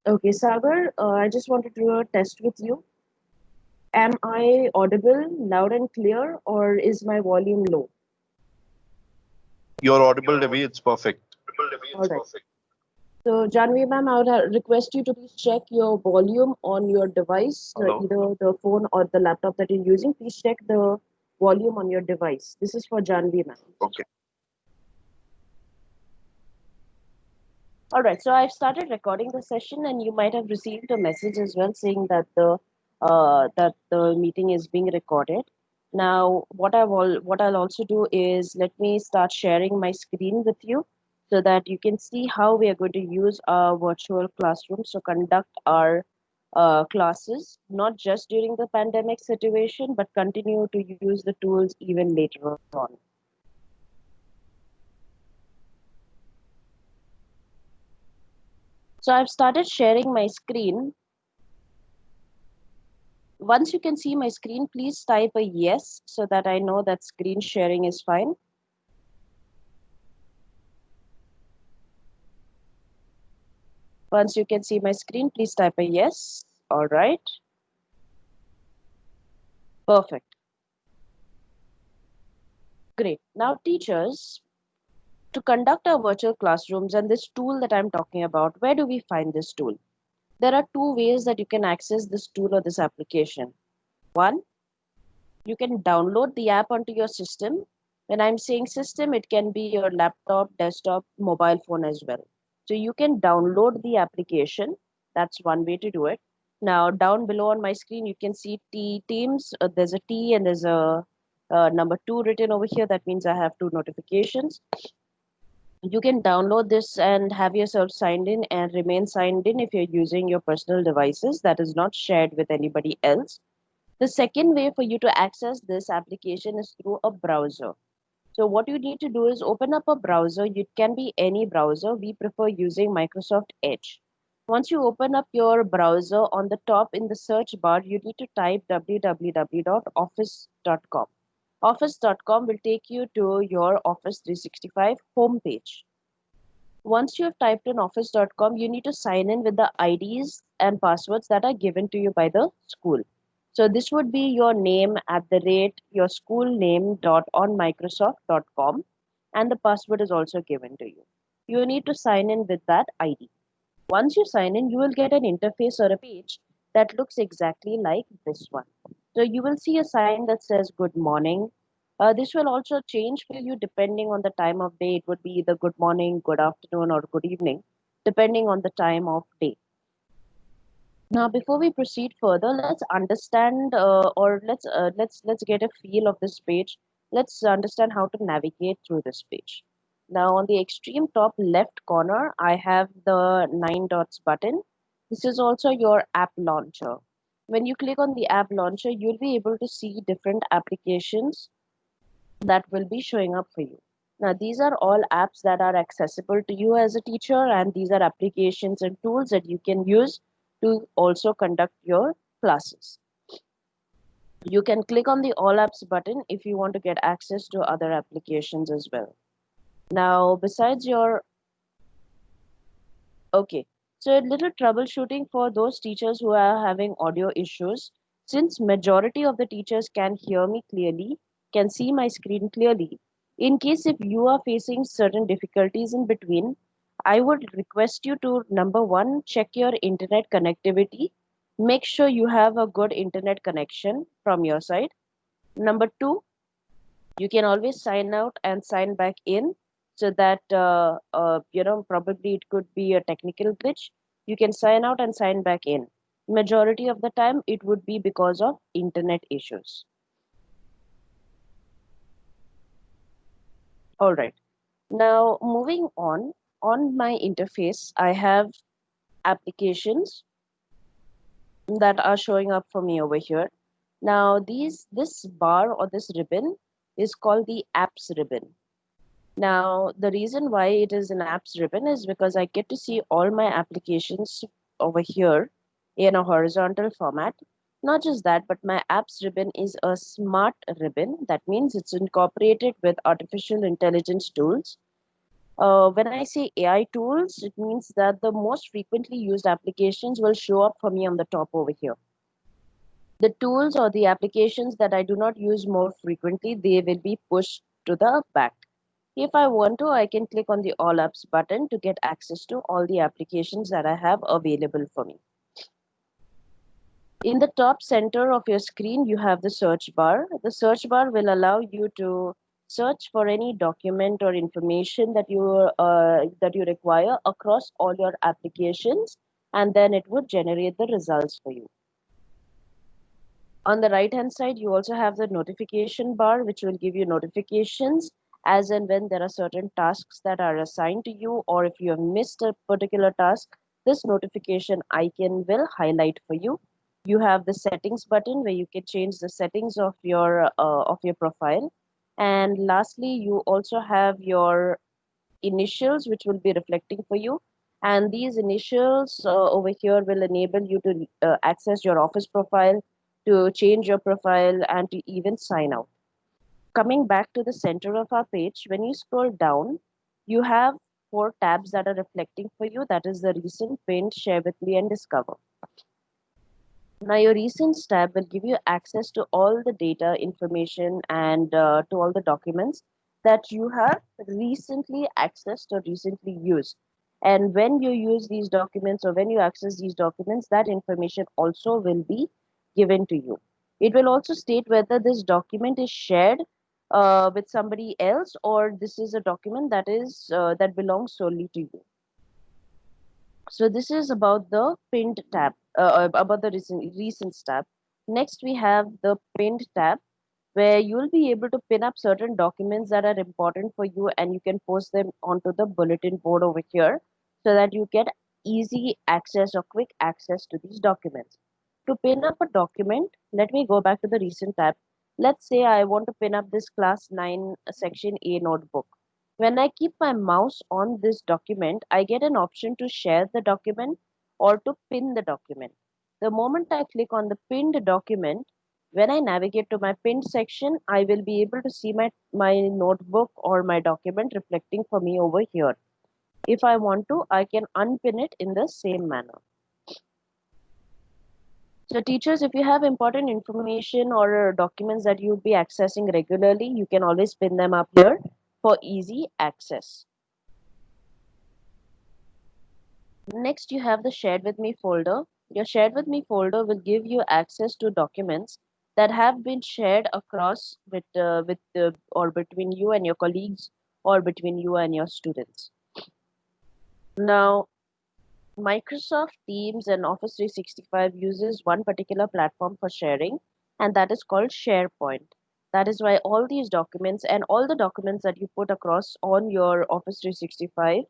Okay, Sagar, I just wanted to do a test with you. Am I audible, loud and clear, or is my volume low? You're audible, Ravi. It's perfect. All right. So, Janvi ma'am, I would request you to please check your volume on your device, Hello. either the phone or the laptop that you're using. Please check the volume on your device. This is for Janvi ma'am. Okay. All right, so I've started recording the session, and you might have received a message as well saying that the meeting is being recorded. Now, what I'll also do is let me start sharing my screen with you, so that you can see how we are going to use our virtual classrooms to conduct our classes, not just during the pandemic situation, but continue to use the tools even later on. So I've started sharing my screen. Once you can see my screen, please type a yes so that I know that screen sharing is fine. Once you can see my screen, please type a yes. All right, perfect. Great. Now, teachers, to conduct our virtual classrooms and this tool that I'm talking about, where do we find this tool? There are two ways that you can access this tool or this application. One, you can download the app onto your system. When I'm saying system, it can be your laptop, desktop, mobile phone as well. So you can download the application. That's one way to do it. Now, down below on my screen, you can see Teams. There's a T and there's a number two written over here. That means I have two notifications. You can download this and have yourself signed in and remain signed in if you're using your personal devices that is not shared with anybody else. The second way for you to access this application is through a browser. So what you need to do is open up a browser. It can be any browser. We prefer using Microsoft Edge. Once you open up your browser, on the top in the search bar, you need to type www.office.com. Office.com will take you to your Office 365 homepage. Once you have typed in office.com, you need to sign in with the IDs and passwords that are given to you by the school. So this would be your name at the rate your school name dot on Microsoft.com, and the password is also given to you. You need to sign in with that ID. Once you sign in, you will get an interface or a page that looks exactly like this one. So you will see a sign that says good morning. This will also change for you depending on the time of day. It would be either good morning, good afternoon, or good evening, depending on the time of day. Now, before we proceed further, let's understand, or let's get a feel of this page. Let's understand how to navigate through this page. Now, on the extreme top left corner, I have the 9 dots button. This is also your app launcher. When you click on the app launcher, you'll be able to see different applications that will be showing up for you. Now, these are all apps that are accessible to you as a teacher, and these are applications and tools that you can use to also conduct your classes. You can click on the All Apps button if you want to get access to other applications as well. Now, besides your, okay, so a little troubleshooting for those teachers who are having audio issues. Since majority of the teachers can hear me clearly, can see my screen clearly. In case if you are facing certain difficulties in between, I would request you to number one, check your internet connectivity. Make sure you have a good internet connection from your side. Number two, you can always sign out and sign back in, so that probably it could be a technical glitch. You can sign out and sign back in. Majority of the time it would be because of internet issues. All right, now moving on my interface, I have applications that are showing up for me over here. Now this bar or this ribbon is called the apps ribbon. Now, the reason why it is an apps ribbon is because I get to see all my applications over here in a horizontal format. Not just that, but my apps ribbon is a smart ribbon. That means it's incorporated with artificial intelligence tools. When I say AI tools, it means that the most frequently used applications will show up for me on the top over here. The tools or the applications that I do not use more frequently, they will be pushed to the back. If I want to, I can click on the All Apps button to get access to all the applications that I have available for me. In the top center of your screen, you have the search bar. The search bar will allow you to search for any document or information that you require across all your applications, and then it would generate the results for you. On the right hand side, you also have the notification bar, which will give you notifications as and when there are certain tasks that are assigned to you, or if you have missed a particular task, this notification icon will highlight for you. You have the settings button where you can change the settings of your profile. And lastly, you also have your initials, which will be reflecting for you. And these initials over here will enable you to access your office profile, to change your profile, and to even sign out. Coming back to the center of our page, when you scroll down, you have four tabs that are reflecting for you. That is the recent, pinned, share with me, and discover. Now, your recent tab will give you access to all the data, information, and to all the documents that you have recently accessed or recently used. And when you use these documents or when you access these documents, that information also will be given to you. It will also state whether this document is shared with somebody else, or this is a document that belongs solely to you. So this is about the pinned tab, about the recent tab. Next, we have the pinned tab, where you'll be able to pin up certain documents that are important for you, and you can post them onto the bulletin board over here so that you get easy access or quick access to these documents. To pin up a document, let me go back to the recent tab. Let's say I want to pin up this class 9 section A notebook. When I keep my mouse on this document, I get an option to share the document or to pin the document. The moment I click on the pinned document, when I navigate to my pinned section, I will be able to see my notebook or my document reflecting for me over here. If I want to, I can unpin it in the same manner. So teachers, if you have important information or documents that you'll be accessing regularly, you can always pin them up here for easy access. Next, you have the shared with me folder. Your shared with me folder will give you access to documents that have been shared across or between you and your colleagues, or between you and your students. Now, Microsoft Teams and Office 365 uses one particular platform for sharing, and that is called SharePoint. That is why all these documents and all the documents that you put across on your Office 365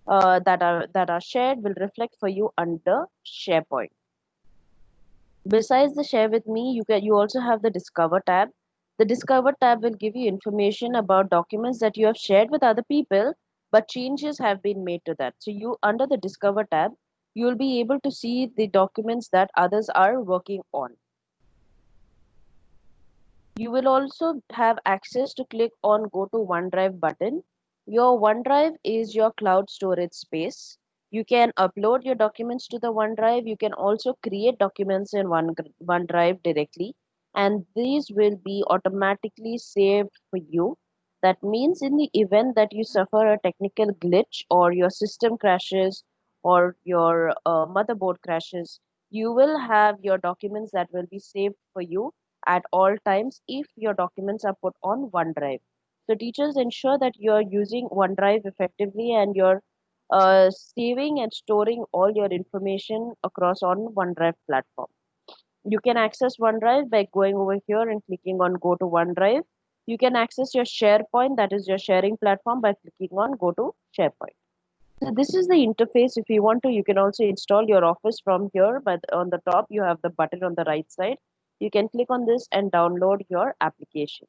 that are shared will reflect for you under SharePoint. Besides the share with me, you also have the discover tab. The discover tab will give you information about documents that you have shared with other people, but changes have been made to that. So you under the discover tab, you will be able to see the documents that others are working on. You will also have access to click on go to OneDrive button. Your OneDrive is your cloud storage space. You can upload your documents to the OneDrive. You can also create documents in OneDrive directly, and these will be automatically saved for you. That means in the event that you suffer a technical glitch or your system crashes or your motherboard crashes, you will have your documents that will be saved for you at all times if your documents are put on OneDrive. So teachers, ensure that you're using OneDrive effectively and you're saving and storing all your information across on OneDrive platform. You can access OneDrive by going over here and clicking on Go to OneDrive. You can access your SharePoint, that is your sharing platform, by clicking on Go to SharePoint. So this is the interface. If you want to, you can also install your Office from here, but on the top, you have the button on the right side. You can click on this and download your application.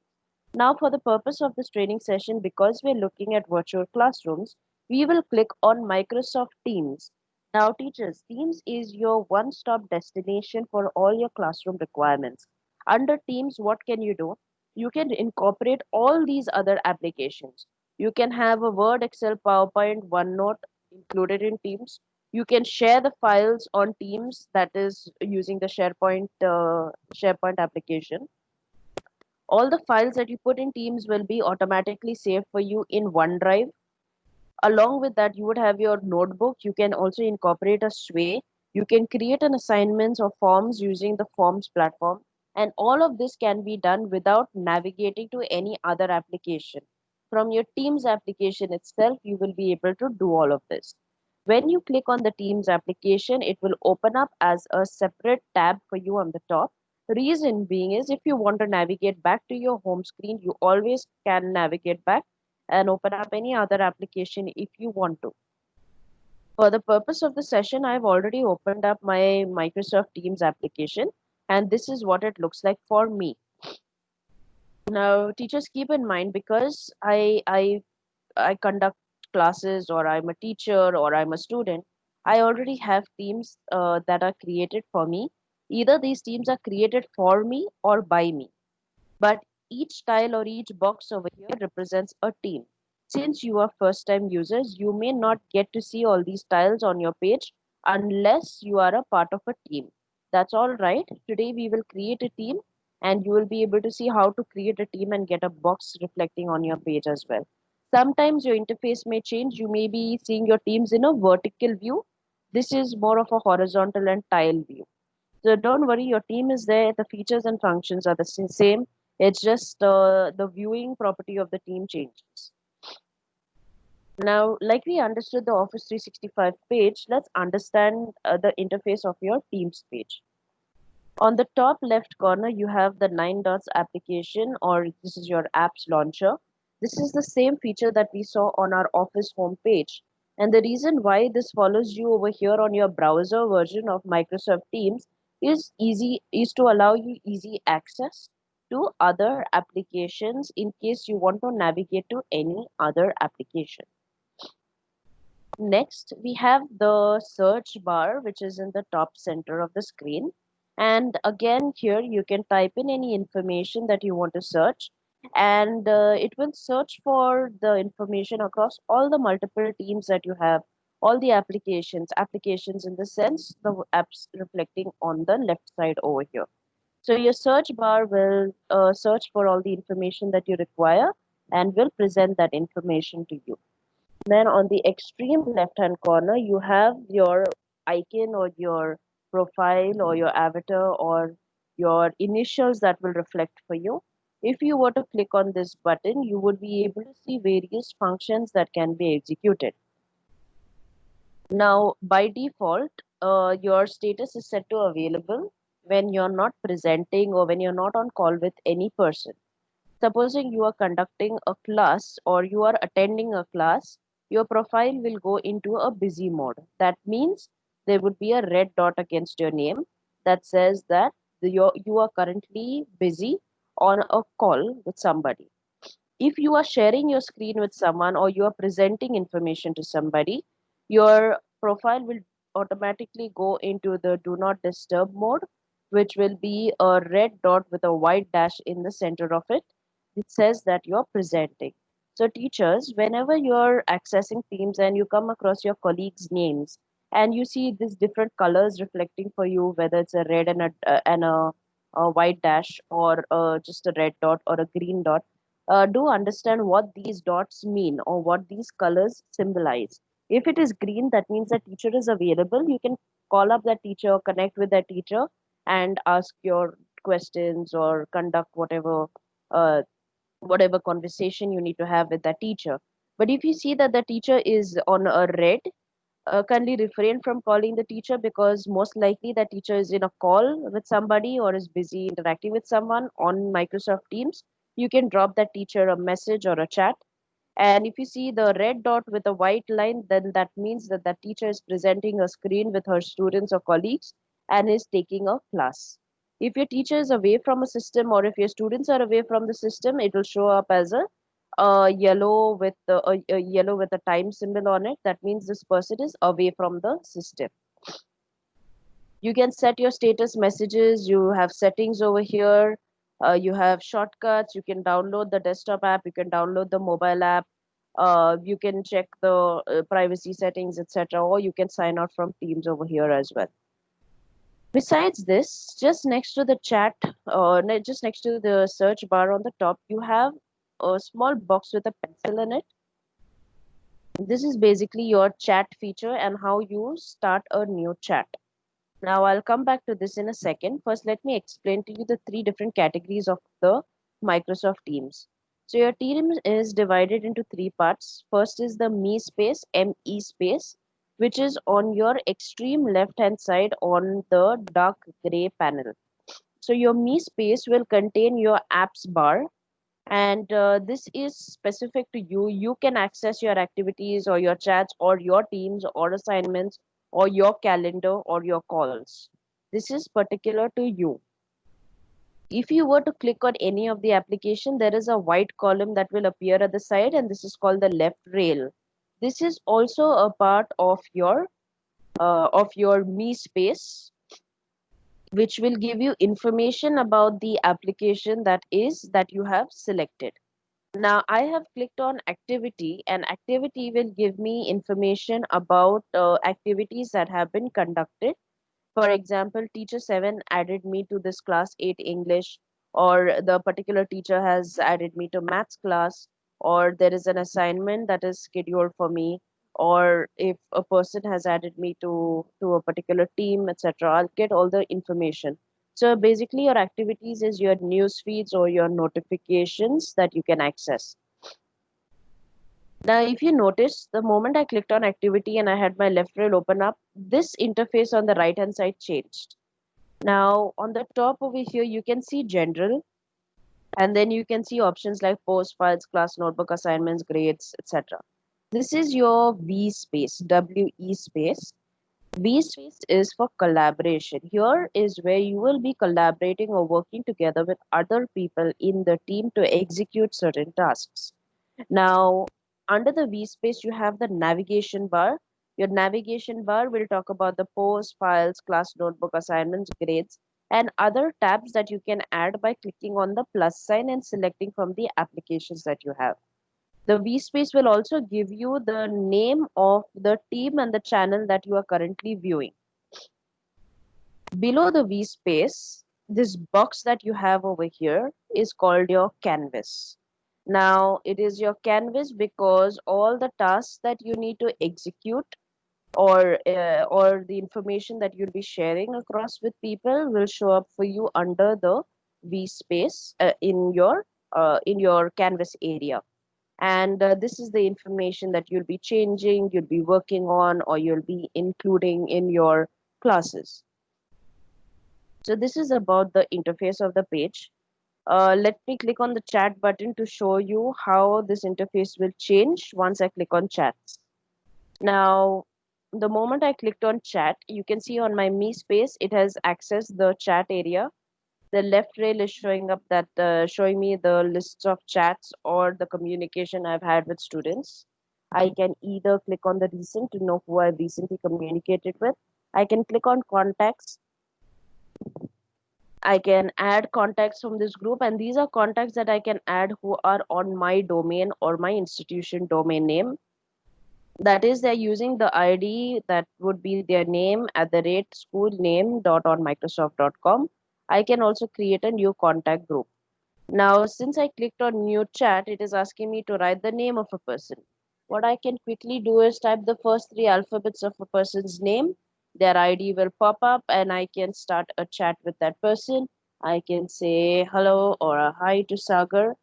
Now, for the purpose of this training session, because we're looking at virtual classrooms, we will click on Microsoft Teams. Now, teachers, Teams is your one-stop destination for all your classroom requirements. Under Teams, what can you do? You can incorporate all these other applications. You can have a Word, Excel, PowerPoint, OneNote included in Teams. You can share the files on Teams, that is using the SharePoint application. All the files that you put in Teams will be automatically saved for you in OneDrive. Along with that, you would have your notebook. You can also incorporate a Sway. You can create an assignments or forms using the Forms platform. And all of this can be done without navigating to any other application. From your Teams application itself, you will be able to do all of this. When you click on the Teams application, it will open up as a separate tab for you on the top. Reason being is if you want to navigate back to your home screen, you always can navigate back and open up any other application if you want to. For the purpose of the session, I've already opened up my Microsoft Teams application, and this is what it looks like for me. Now, teachers, keep in mind, because I conduct classes, or I'm a teacher, or I'm a student, I already have teams that are created for me. Either these teams are created for me or by me. But each tile or each box over here represents a team. Since you are first time users, you may not get to see all these tiles on your page unless you are a part of a team. That's all right. Today we will create a team, and you will be able to see how to create a team and get a box reflecting on your page as well. Sometimes your interface may change. You may be seeing your teams in a vertical view. This is more of a horizontal and tile view. So don't worry, your team is there. The features and functions are the same. It's just the viewing property of the team changes. Now, like we understood the Office 365 page, let's understand the interface of your Teams page. On the top left corner, you have the 9 dots application, or this is your apps launcher. This is the same feature that we saw on our Office homepage. And the reason why this follows you over here on your browser version of Microsoft Teams is to allow you easy access to other applications in case you want to navigate to any other application. Next, we have the search bar, which is in the top center of the screen. And again, here you can type in any information that you want to search, and it will search for the information across all the multiple teams that you have, all the applications in the sense, the apps reflecting on the left side over here. So your search bar will search for all the information that you require and will present that information to you. Then on the extreme left hand corner, you have your icon or your profile or your avatar or your initials that will reflect for you. If you were to click on this button, you would be able to see various functions that can be executed. Now, by default, your status is set to available when you're not presenting or when you're not on call with any person. Supposing you are conducting a class or you are attending a class, your profile will go into a busy mode. That means there would be a red dot against your name that says that you are currently busy on a call with somebody. If you are sharing your screen with someone or you are presenting information to somebody, your profile will automatically go into the do not disturb mode, which will be a red dot with a white dash in the center of it. It says that you're presenting. So, teachers, whenever you're accessing Teams and you come across your colleagues' names and you see these different colors reflecting for you, whether it's a red and a white dash, or just a red dot or a green dot, do understand what these dots mean or what these colors symbolize. If it is green, that means the teacher is available. You can call up that teacher, connect with that teacher, and ask your questions or conduct uh, whatever conversation you need to have with that teacher. But if you see that the teacher is on a red, kindly refrain from calling the teacher, because most likely that teacher is in a call with somebody or is busy interacting with someone on Microsoft Teams. You can drop that teacher a message or a chat. And if you see the red dot with a white line, then that means that that teacher is presenting a screen with her students or colleagues and is taking a class. If your teacher is away from a system or if your students are away from the system, it will show up as a yellow with a time symbol on it. That means this person is away from the system. You can set your status messages. You have settings over here. You have shortcuts. You can download the desktop app. You can download the mobile app. You can check the privacy settings, etc., or you can sign out from Teams over here as well. Besides this, just next to the chat, just next to the search bar on the top, you have a small box with a pencil in it. This is basically your chat feature and how you start a new chat. Now, I'll come back to this in a second. First, let me explain to you the three different categories of the Microsoft Teams. So, your team is divided into three parts. First is the Me space, ME space, which is on your extreme left hand side on the dark gray panel. So, your Me space will contain your apps bar, and this is specific to you. You can access your activities or your chats or your teams or assignments or your calendar or your calls. This is particular to you. If you were to click on any of the application, there is a white column that will appear at the side, and this is called the left rail. This is also a part of your Me space, which will give you information about the application that you have selected. Now I have clicked on activity, and activity will give me information about activities that have been conducted. For example, teacher 7 added me to this class 8 English, or the particular teacher has added me to maths class, or there is an assignment that is scheduled for me, or if a person has added me to a particular team, etc. I'll get all the information. So basically, your activities is your news feeds or your notifications that you can access. Now, if you notice, the moment I clicked on activity and I had my left rail open up, this interface on the right hand side changed. Now, on the top over here, you can see general, and then you can see options like post, files, class, notebook, assignments, grades, etc. This is your V space, WE space. V space is for collaboration. Here is where you will be collaborating or working together with other people in the team to execute certain tasks. Now, under the V space, you have the navigation bar. Your navigation bar will talk about the posts, files, class notebook, assignments, grades, and other tabs that you can add by clicking on the plus sign and selecting from the applications that you have. The V space will also give you the name of the team and the channel that you are currently viewing. Below the V space, this box that you have over here is called your canvas. Now, it is your canvas because all the tasks that you need to execute, or the information that you'll be sharing across with people will show up for you under the V space in your canvas area. And this is the information that you'll be changing, you'll be working on, or you'll be including in your classes. So this is about the interface of the page. Let me click on the chat button to show you how this interface will change once I click on chats. Now, the moment I clicked on chat, you can see on my Me space, it has accessed the chat area. The left rail is showing up that showing me the lists of chats or the communication I've had with students. I can either click on the recent to know who I've recently communicated with. I can click on contacts. I can add contacts from this group, and these are contacts that I can add who are on my domain or my institution domain name. That is, they're using the ID that would be their name at the rate school name dot on Microsoft.com. I can also create a new contact group. Now, since I clicked on new chat, it is asking me to write the name of a person. What I can quickly do is type the first three alphabets of a person's name. Their ID will pop up, and I can start a chat with that person. I can say hello or a hi to Sagar,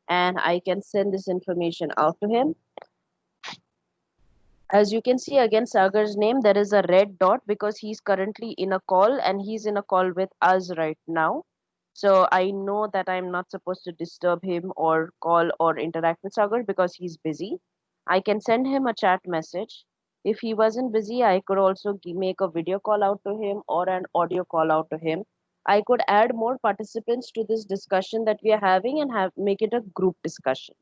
and I can send this information out to him. As you can see again, Sagar's name, there is a red dot because he's currently in a call, and he's in a call with us right now. So I know that I'm not supposed to disturb him or call or interact with Sagar because he's busy. I can send him a chat message. If he wasn't busy, I could also make a video call out to him or an audio call out to him. I could add more participants to this discussion that we are having and have make it a group discussion.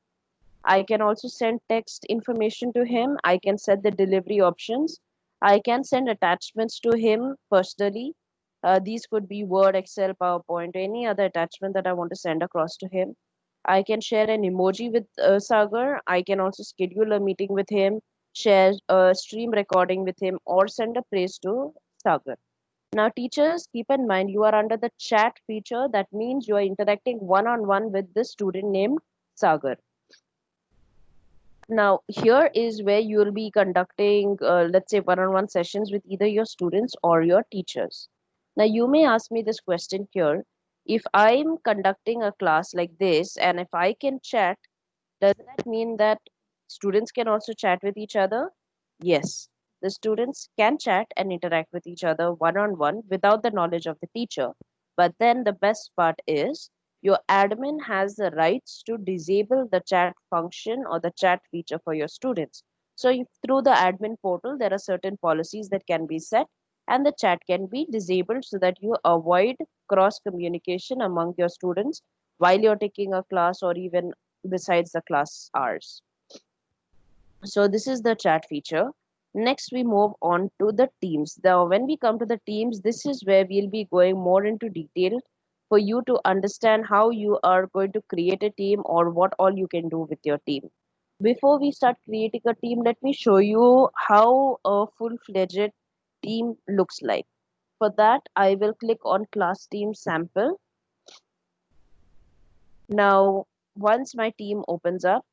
I can also send text information to him. I can set the delivery options. I can send attachments to him personally. These could be Word, Excel, PowerPoint, any other attachment that I want to send across to him. I can share an emoji with Sagar. I can also schedule a meeting with him, share a stream recording with him, or send a praise to Sagar. Now, teachers, keep in mind you are under the chat feature. That means you are interacting one on one with the student named Sagar. Now, here is where you will be conducting, let's say, one on one sessions with either your students or your teachers. Now, you may ask me this question here. If I'm conducting a class like this and if I can chat, does that mean that students can also chat with each other? Yes, the students can chat and interact with each other one on one without the knowledge of the teacher. But then the best part is your admin has the rights to disable the chat function or the chat feature for your students. So, if through the admin portal, there are certain policies that can be set and the chat can be disabled so that you avoid cross communication among your students while you're taking a class or even besides the class hours. So this is the chat feature. Next, we move on to the teams. Now, when we come to the teams, this is where we'll be going more into detail for you to understand how you are going to create a team or what all you can do with your team. Before we start creating a team, let me show you how a full-fledged team looks like. For that, I will click on class team sample. Now, once my team opens up,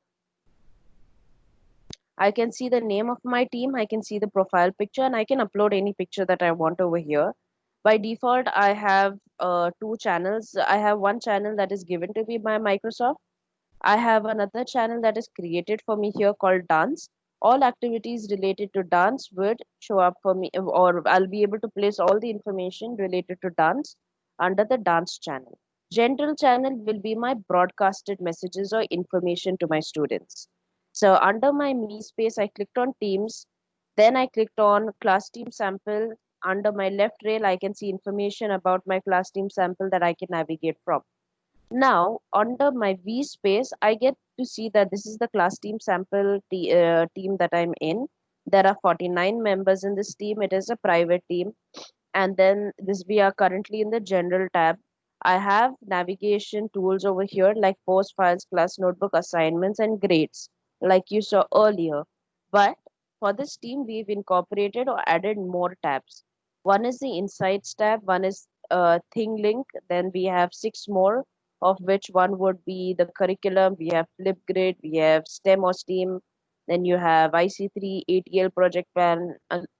I can see the name of my team, I can see the profile picture, and I can upload any picture that I want over here. By default, I have two channels. I have one channel that is given to me by Microsoft. I have another channel that is created for me here called Dance. All activities related to dance would show up for me, or I'll be able to place all the information related to dance under the dance channel. General channel will be my broadcasted messages or information to my students. So under my Me space, I clicked on Teams. Then I clicked on Class Team Sample. Under my left rail, I can see information about my class team sample that I can navigate from. Now, under my V space, I get to see that this is the class team sample team that I'm in. There are 49 members in this team. It is a private team. And then this we are currently in the general tab. I have navigation tools over here like post files, class notebook, assignments, and grades, like you saw earlier. But for this team, we've incorporated or added more tabs. One is the insights tab, one is thing link, then we have six more, of which one would be the curriculum. We have Flipgrid, we have STEM or STEAM, then you have IC3, ATL project plan,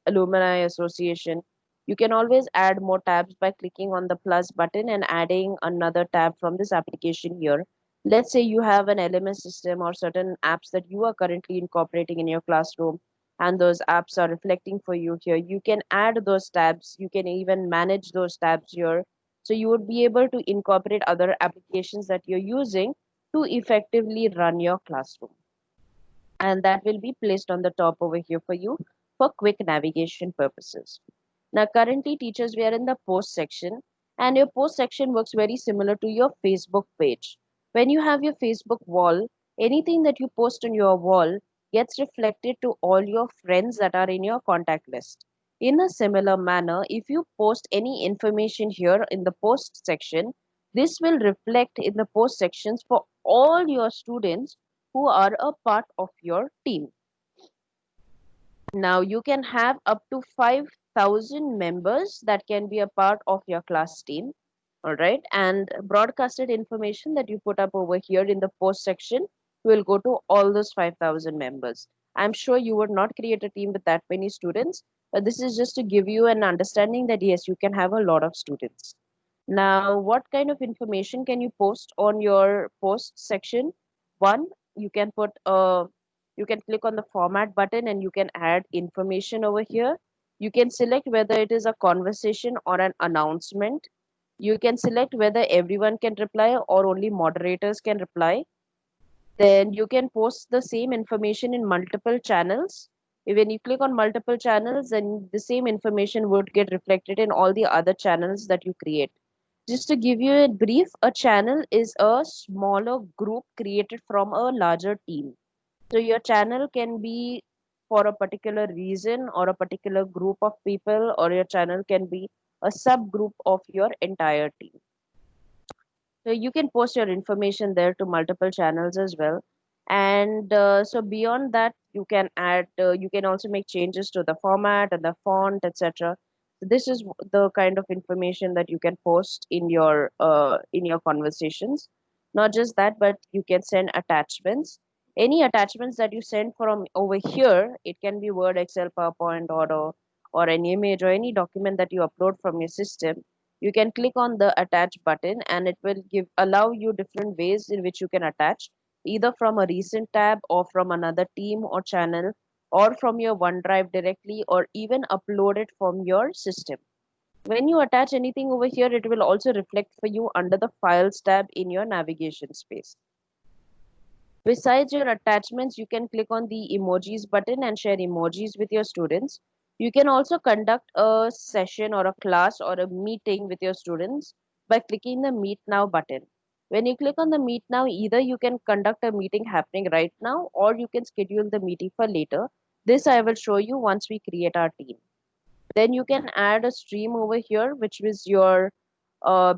alumni association. You can always add more tabs by clicking on the plus button and adding another tab from this application here. Let's say you have an LMS system or certain apps that you are currently incorporating in your classroom, and those apps are reflecting for you here. You can add those tabs. You can even manage those tabs here. So you would be able to incorporate other applications that you're using to effectively run your classroom. And that will be placed on the top over here for you for quick navigation purposes. Now, currently, teachers, we are in the post section, and your post section works very similar to your Facebook page. When you have your Facebook wall, anything that you post on your wall gets reflected to all your friends that are in your contact list. In a similar manner, if you post any information here in the post section, this will reflect in the post sections for all your students who are a part of your team. Now you can have up to 5,000 members that can be a part of your class team. All right. And broadcasted information that you put up over here in the post section will go to all those 5,000 members. I'm sure you would not create a team with that many students, but this is just to give you an understanding that yes, you can have a lot of students. Now, what kind of information can you post on your post section? One, you can put a you can click on the format button and you can add information over here. You can select whether it is a conversation or an announcement. You can select whether everyone can reply or only moderators can reply. Then you can post the same information in multiple channels. When you click on multiple channels, then the same information would get reflected in all the other channels that you create. Just to give you a brief, a channel is a smaller group created from a larger team. So your channel can be for a particular reason or a particular group of people, or your channel can be a subgroup of your entire team. So you can post your information there to multiple channels as well. And so beyond that, you can add, you can also make changes to the format and the font, etc. So this is the kind of information that you can post in your conversations. Not just that, but you can send attachments. Any attachments that you send from over here, it can be Word, Excel, PowerPoint, or an image or any document that you upload from your system. You can click on the attach button and it will give allow you different ways in which you can attach, either from a recent tab or from another team or channel, or from your OneDrive directly, or even upload it from your system. When you attach anything over here, it will also reflect for you under the Files tab in your navigation space. Besides your attachments, you can click on the emojis button and share emojis with your students. You can also conduct a session or a class or a meeting with your students by clicking the Meet Now button. When you click on the Meet Now, either you can conduct a meeting happening right now or you can schedule the meeting for later. This I will show you once we create our team. Then you can add a stream over here, which is your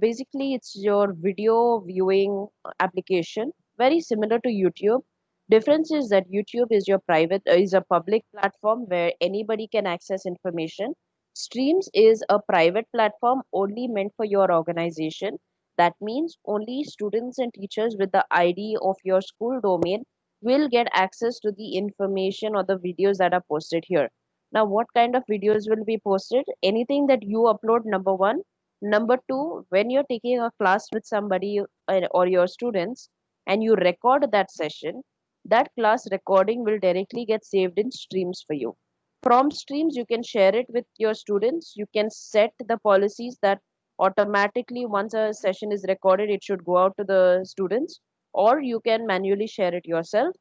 basically it's your video viewing application, very similar to YouTube. Difference is that YouTube is your private is a public platform where anybody can access information. Streams is a private platform only meant for your organization. That means only students and teachers with the ID of your school domain will get access to the information or the videos that are posted here. Now, what kind of videos will be posted? Anything that you upload, number one. Number two, when you're taking a class with somebody or your students and you record that session, that class recording will directly get saved in streams for you. From streams, you can share it with your students. You can set the policies that automatically, once a session is recorded, it should go out to the students, or you can manually share it yourself.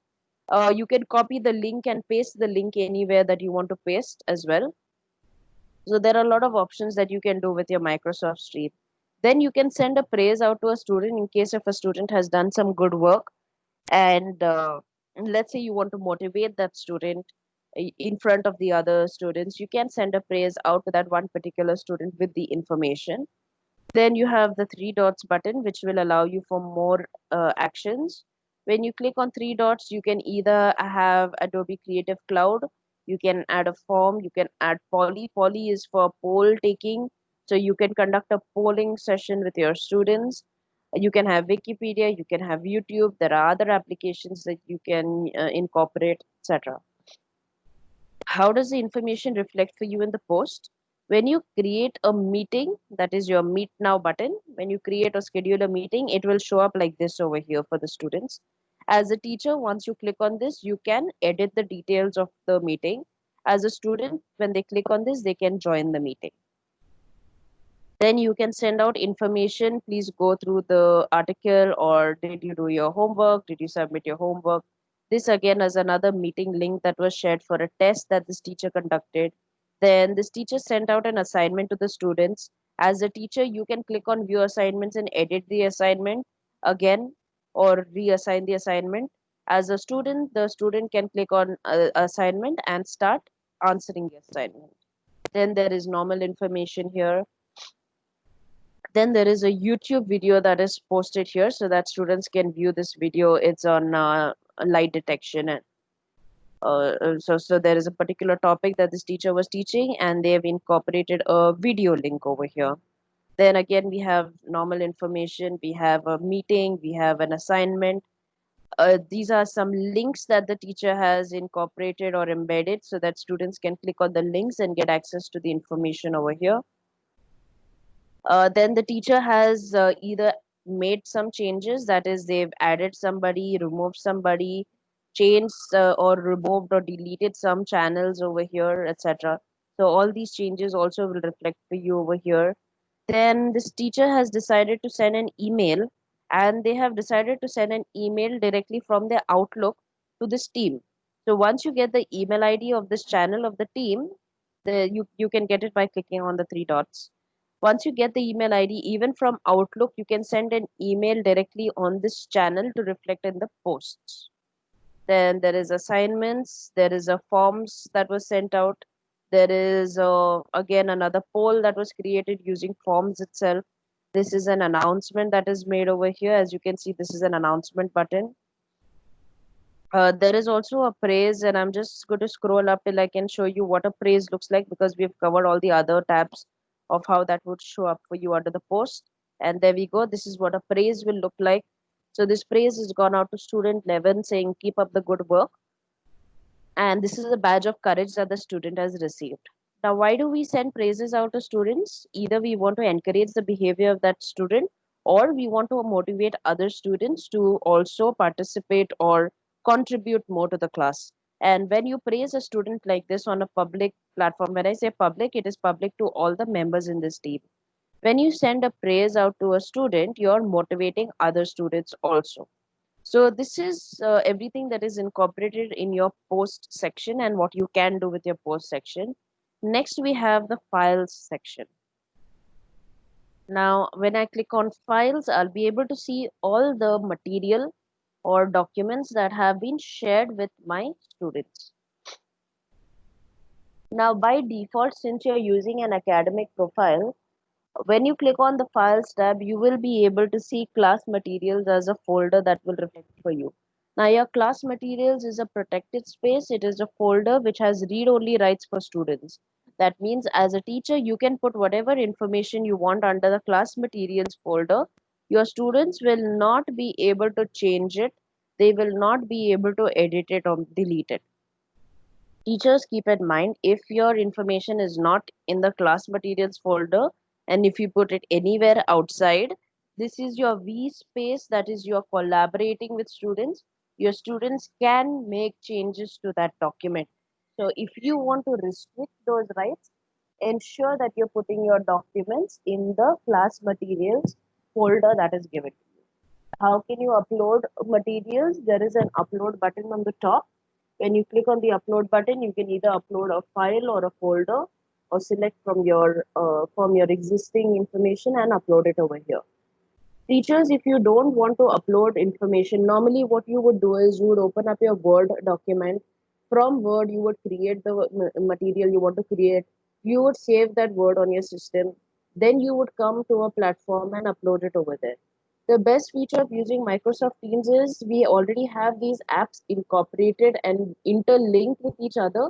You can copy the link and paste the link anywhere that you want to paste as well. So there are a lot of options that you can do with your Microsoft Stream. Then you can send a praise out to a student in case if a student has done some good work, and let's say you want to motivate that student in front of the other students, you can send a praise out to that one particular student with the information. Then you have the three dots button, which will allow you for more actions. When you click on three dots, you can either have Adobe Creative Cloud, you can add a form, you can add Poly. Poly is for poll taking. So you can conduct a polling session with your students. You can have Wikipedia, you can have YouTube. There are other applications that you can incorporate, etc. How does the information reflect for you in the post? When you create a meeting, that is your Meet Now button, when you create or schedule a meeting, it will show up like this over here for the students. As a teacher, once you click on this, you can edit the details of the meeting. As a student, when they click on this, they can join the meeting. Then you can send out information. Please go through the article, or did you do your homework? Did you submit your homework? This again is another meeting link that was shared for a test that this teacher conducted. Then this teacher sent out an assignment to the students. As a teacher, you can click on view assignments and edit the assignment again, or reassign the assignment. As a student, the student can click on assignment and start answering the assignment. Then there is normal information here. Then there is a YouTube video that is posted here so that students can view this video. It's on light detection. And so there is a particular topic that this teacher was teaching, and they have incorporated a video link over here. Then again, we have normal information, we have a meeting, we have an assignment. These are some links that the teacher has incorporated or embedded so that students can click on the links and get access to the information over here. Then the teacher has either made some changes, that is, they've added somebody, removed somebody, changed or removed or deleted some channels over here, etc. So all these changes also will reflect for you over here. Then this teacher has decided to send an email, and they have decided to send an email directly from their Outlook to this team. So once you get the email ID of this channel of the team, you can get it by clicking on the three dots. Once you get the email ID, even from Outlook, you can send an email directly on this channel to reflect in the posts. Then there is assignments, there is a forms that was sent out. There is again another poll that was created using forms itself. This is an announcement that is made over here. As you can see, this is an announcement button. There is also a praise, and I'm just going to scroll up till I can show you what a praise looks like, because we've covered all the other tabs of how that would show up for you under the post. And there we go. This is what a praise will look like. So this praise has gone out to student 11 saying, keep up the good work. And this is a badge of courage that the student has received. Now, why do we send praises out to students? Either we want to encourage the behavior of that student, or we want to motivate other students to also participate or contribute more to the class. And when you praise a student like this on a public platform, when I say public, it is public to all the members in this team. When you send a praise out to a student, you're motivating other students also. So this is everything that is incorporated in your post section and what you can do with your post section. Next, we have the files section. Now, when I click on files, I'll be able to see all the material or documents that have been shared with my students. Now, by default, since you're using an academic profile, when you click on the files tab, you will be able to see class materials as a folder that will reflect for you. Now, your class materials is a protected space. It is a folder which has read-only rights for students. That means as a teacher, you can put whatever information you want under the class materials folder. Your students will not be able to change it. They will not be able to edit it or delete it. Teachers, keep in mind, if your information is not in the class materials folder and if you put it anywhere outside, this is your V space, that is you're collaborating with students. Your students can make changes to that document. So if you want to restrict those rights, ensure that you're putting your documents in the class materials folder that is given to you. How can you upload materials? There is an upload button on the top. When you click on the upload button, you can either upload a file or a folder, or select from your existing information and upload it over here. Teachers, if you don't want to upload information, normally what you would do is you would open up your Word document. From Word, you would create the material you want to create. You would save that Word on your system. Then you would come to a platform and upload it over there. The best feature of using Microsoft Teams is we already have these apps incorporated and interlinked with each other.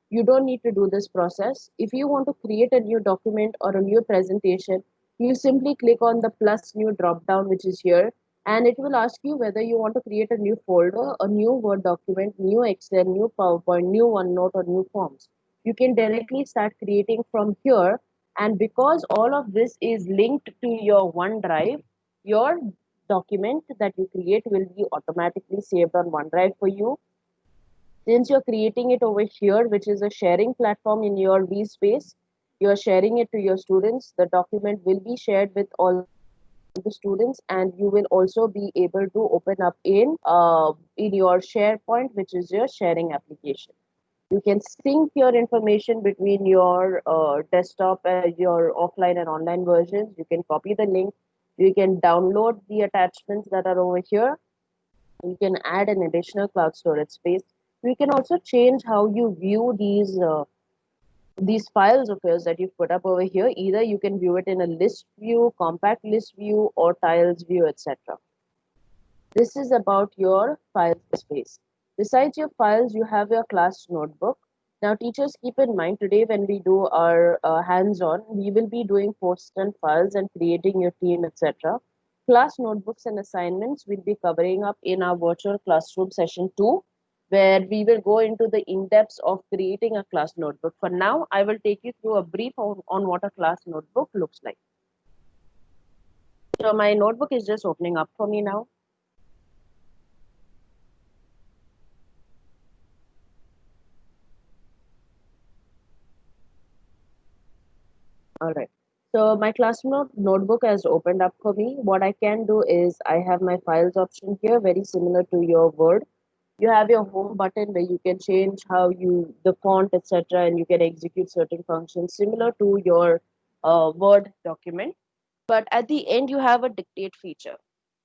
You don't need to do this process. If you want to create a new document or a new presentation, you simply click on the plus new drop down, which is here, and it will ask you whether you want to create a new folder, a new Word document, new Excel, new PowerPoint, new OneNote, or new Forms. You can directly start creating from here. And because all of this is linked to your OneDrive, your document that you create will be automatically saved on OneDrive for you. Since you're creating it over here, which is a sharing platform in your vSpace, you're sharing it to your students. The document will be shared with all the students, and you will also be able to open up in your SharePoint, which is your sharing application. You can sync your information between your desktop and your offline and online versions. You can copy the link. You can download the attachments that are over here. You can add an additional cloud storage space. You can also change how you view these files of yours that you've put up over here. Either you can view it in a list view, compact list view, or tiles view, etc. This is about your file space. Besides your files, you have your class notebook. Now, teachers, keep in mind today when we do our hands-on, we will be doing posts and files and creating your team, etc. Class notebooks and assignments will be covering up in our virtual classroom session 2, where we will go into the in-depths of creating a class notebook. For now, I will take you through a brief on what a class notebook looks like. So my notebook is just opening up for me now. All right. So my classroom notebook has opened up for me. What I can do is I have my files option here, very similar to your Word. You have your home button where you can change how you the font, etc., and you can execute certain functions similar to your Word document. But at the end, you have a dictate feature.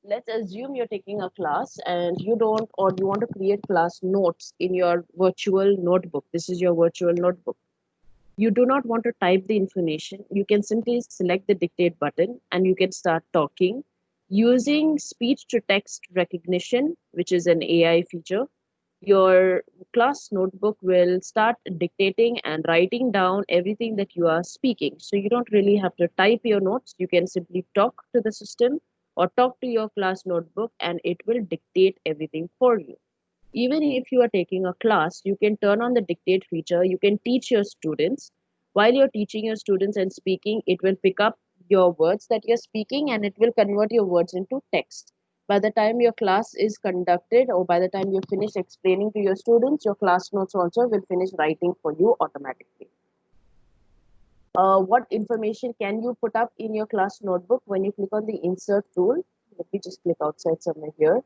Let's assume you're taking a class and you don't, or you want to create class notes in your virtual notebook. This is your virtual notebook. you do not want to type the information, you can simply select the dictate button and you can start talking using speech to text recognition, which is an AI feature. Your class notebook will start dictating and writing down everything that you are speaking. So you don't really have to type your notes. You can simply talk to the system or talk to your class notebook and it will dictate everything for you. Even if you are taking a class, you can turn on the dictate feature. You can teach your students. While you're teaching your students and speaking, it will pick up your words that you're speaking and it will convert your words into text. By the time your class is conducted or by the time you finish explaining to your students, your class notes also will finish writing for you automatically. What information can you put up in your class notebook when you click on the insert tool? Let me just click outside somewhere here.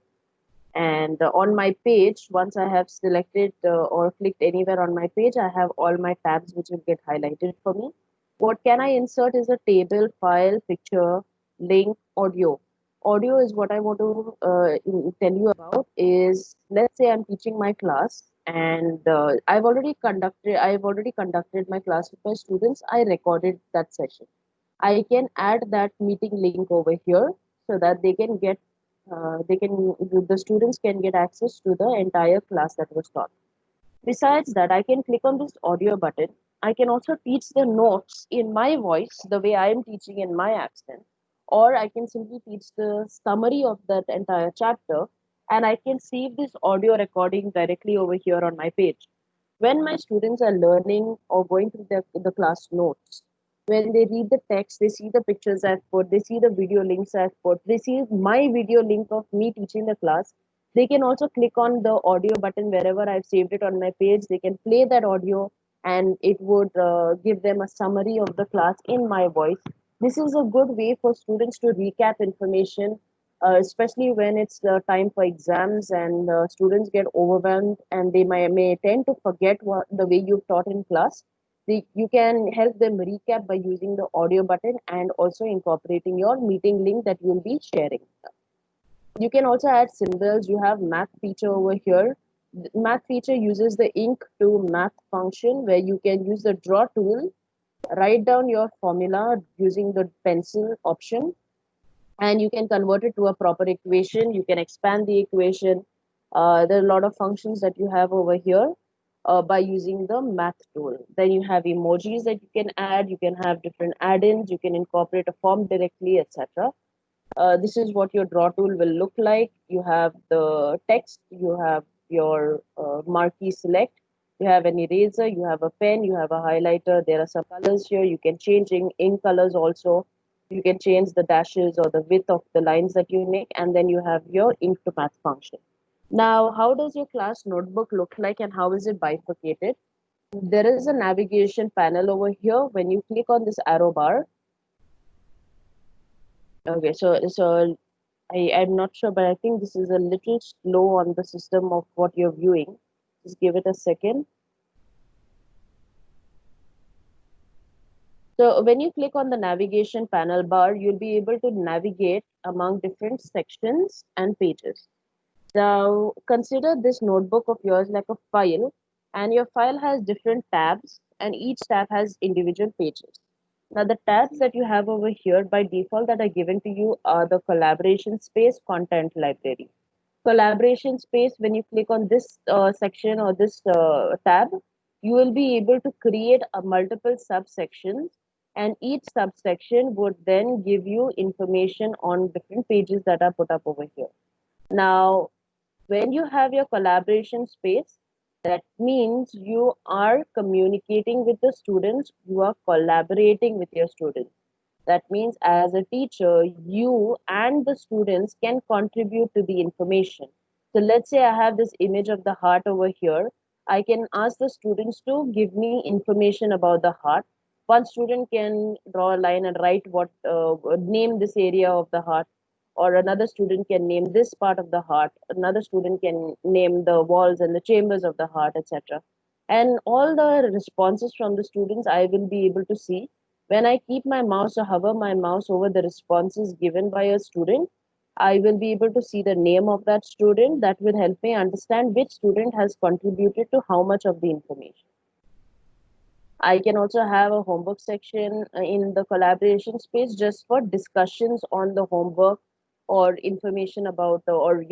And on my page, once I have selected or clicked anywhere on my page, I have all my tabs which will get highlighted for me. What can I insert is a table, file, picture, link, audio. Audio is what I want to tell you about is, let's say I'm teaching my class and I've already conducted my class with my students. I recorded that session. I can add that meeting link over here so that the students can get access to the entire class that was taught. Besides that, I can click on this audio button. I can also teach the notes in my voice, the way I am teaching in my accent, or I can simply teach the summary of that entire chapter, and I can save this audio recording directly over here on my page. When my students are learning or going through the class notes, when they read the text, they see the pictures I've put, they see the video links I've put, they see my video link of me teaching the class. They can also click on the audio button wherever I've saved it on my page. They can play that audio and it would give them a summary of the class in my voice. This is a good way for students to recap information, especially when it's time for exams and students get overwhelmed and they may tend to forget the way you've taught in class. You can help them recap by using the audio button and also incorporating your meeting link that you'll be sharing. You can also add symbols. You have math feature over here. The math feature uses the ink to math function where you can use the draw tool, write down your formula using the pencil option, and you can convert it to a proper equation. You can expand the equation. There are a lot of functions that you have over here by using the math tool. Then you have emojis that you can add. You can have different add-ins. You can incorporate a form directly, etc. This is what your draw tool will look like. You have the text, you have your marquee select, you have an eraser, you have a pen, you have a highlighter. There are some colors here. You can change ink colors also. You can change the dashes or the width of the lines that you make, and then you have your ink to math function. Now, how does your class notebook look like and how is it bifurcated? There is a navigation panel over here. When you click on this arrow bar, okay, I'm not sure, but I think this is a little slow on the system of what you're viewing. Just give it a second. So when you click on the navigation panel bar, you'll be able to navigate among different sections and pages. Now consider this notebook of yours like a file, and your file has different tabs, and each tab has individual pages. Now the tabs that you have over here by default that are given to you are the collaboration space, content library. Collaboration space, when you click on this section or this tab, you will be able to create a multiple subsections, and each subsection would then give you information on different pages that are put up over here. Now when you have your collaboration space, that means you are communicating with the students, you are collaborating with your students. That means as a teacher, you and the students can contribute to the information. So let's say I have this image of the heart over here. I can ask the students to give me information about the heart. One student can draw a line and write name this area of the heart, or another student can name this part of the heart. Another student can name the walls and the chambers of the heart, etc. And all the responses from the students I will be able to see when I keep my mouse or hover my mouse over the responses given by a student. I will be able to see the name of that student. That will help me understand which student has contributed to how much of the information. I can also have a homework section in the collaboration space just for discussions on the homework or information about or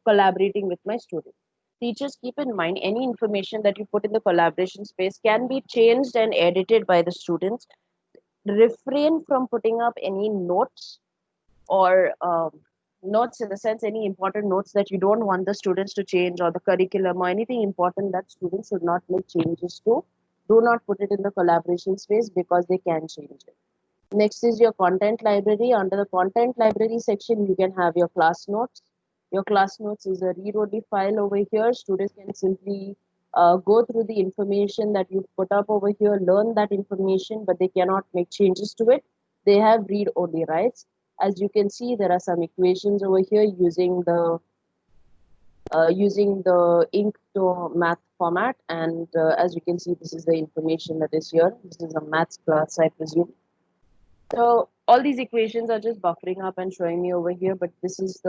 collaborating with my students. Teachers, keep in mind any information that you put in the collaboration space can be changed and edited by the students. Refrain from putting up any notes or notes, in the sense any important notes that you don't want the students to change, or the curriculum or anything important that students should not make changes to. Do not put it in the collaboration space because they can change it. Next is your content library. Under the content library section, you can have your class notes. Your class notes is a read-only file over here. Students can simply go through the information that you put up over here, learn that information, but they cannot make changes to it. They have read-only rights. As you can see, there are some equations over here using the ink to math format, and as you can see, this is the information that is here. This is a maths class, I presume. So all these equations are just buffering up and showing me over here, but this is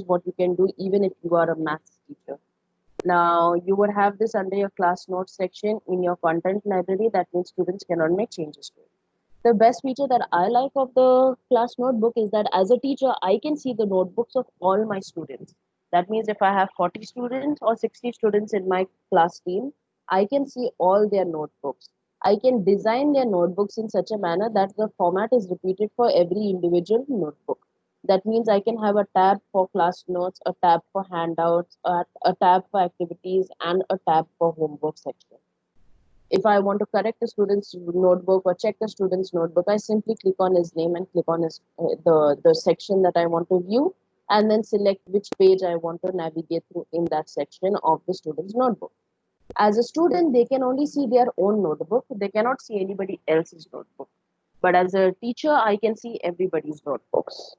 what you can do even if you are a maths teacher. Now you would have this under your class notes section in your content library. That means students cannot make changes to it. The best feature that I like of the class notebook is that as a teacher, I can see the notebooks of all my students. That means if I have 40 students or 60 students in my class team, I can see all their notebooks. I can design their notebooks in such a manner that the format is repeated for every individual notebook. That means I can have a tab for class notes, a tab for handouts, a tab for activities, and a tab for homework section. If I want to correct a student's notebook or check the student's notebook, I simply click on his name and click on the section that I want to view, and then select which page I want to navigate through in that section of the student's notebook. As a student, they can only see their own notebook. They cannot see anybody else's notebook. But as a teacher, I can see everybody's notebooks.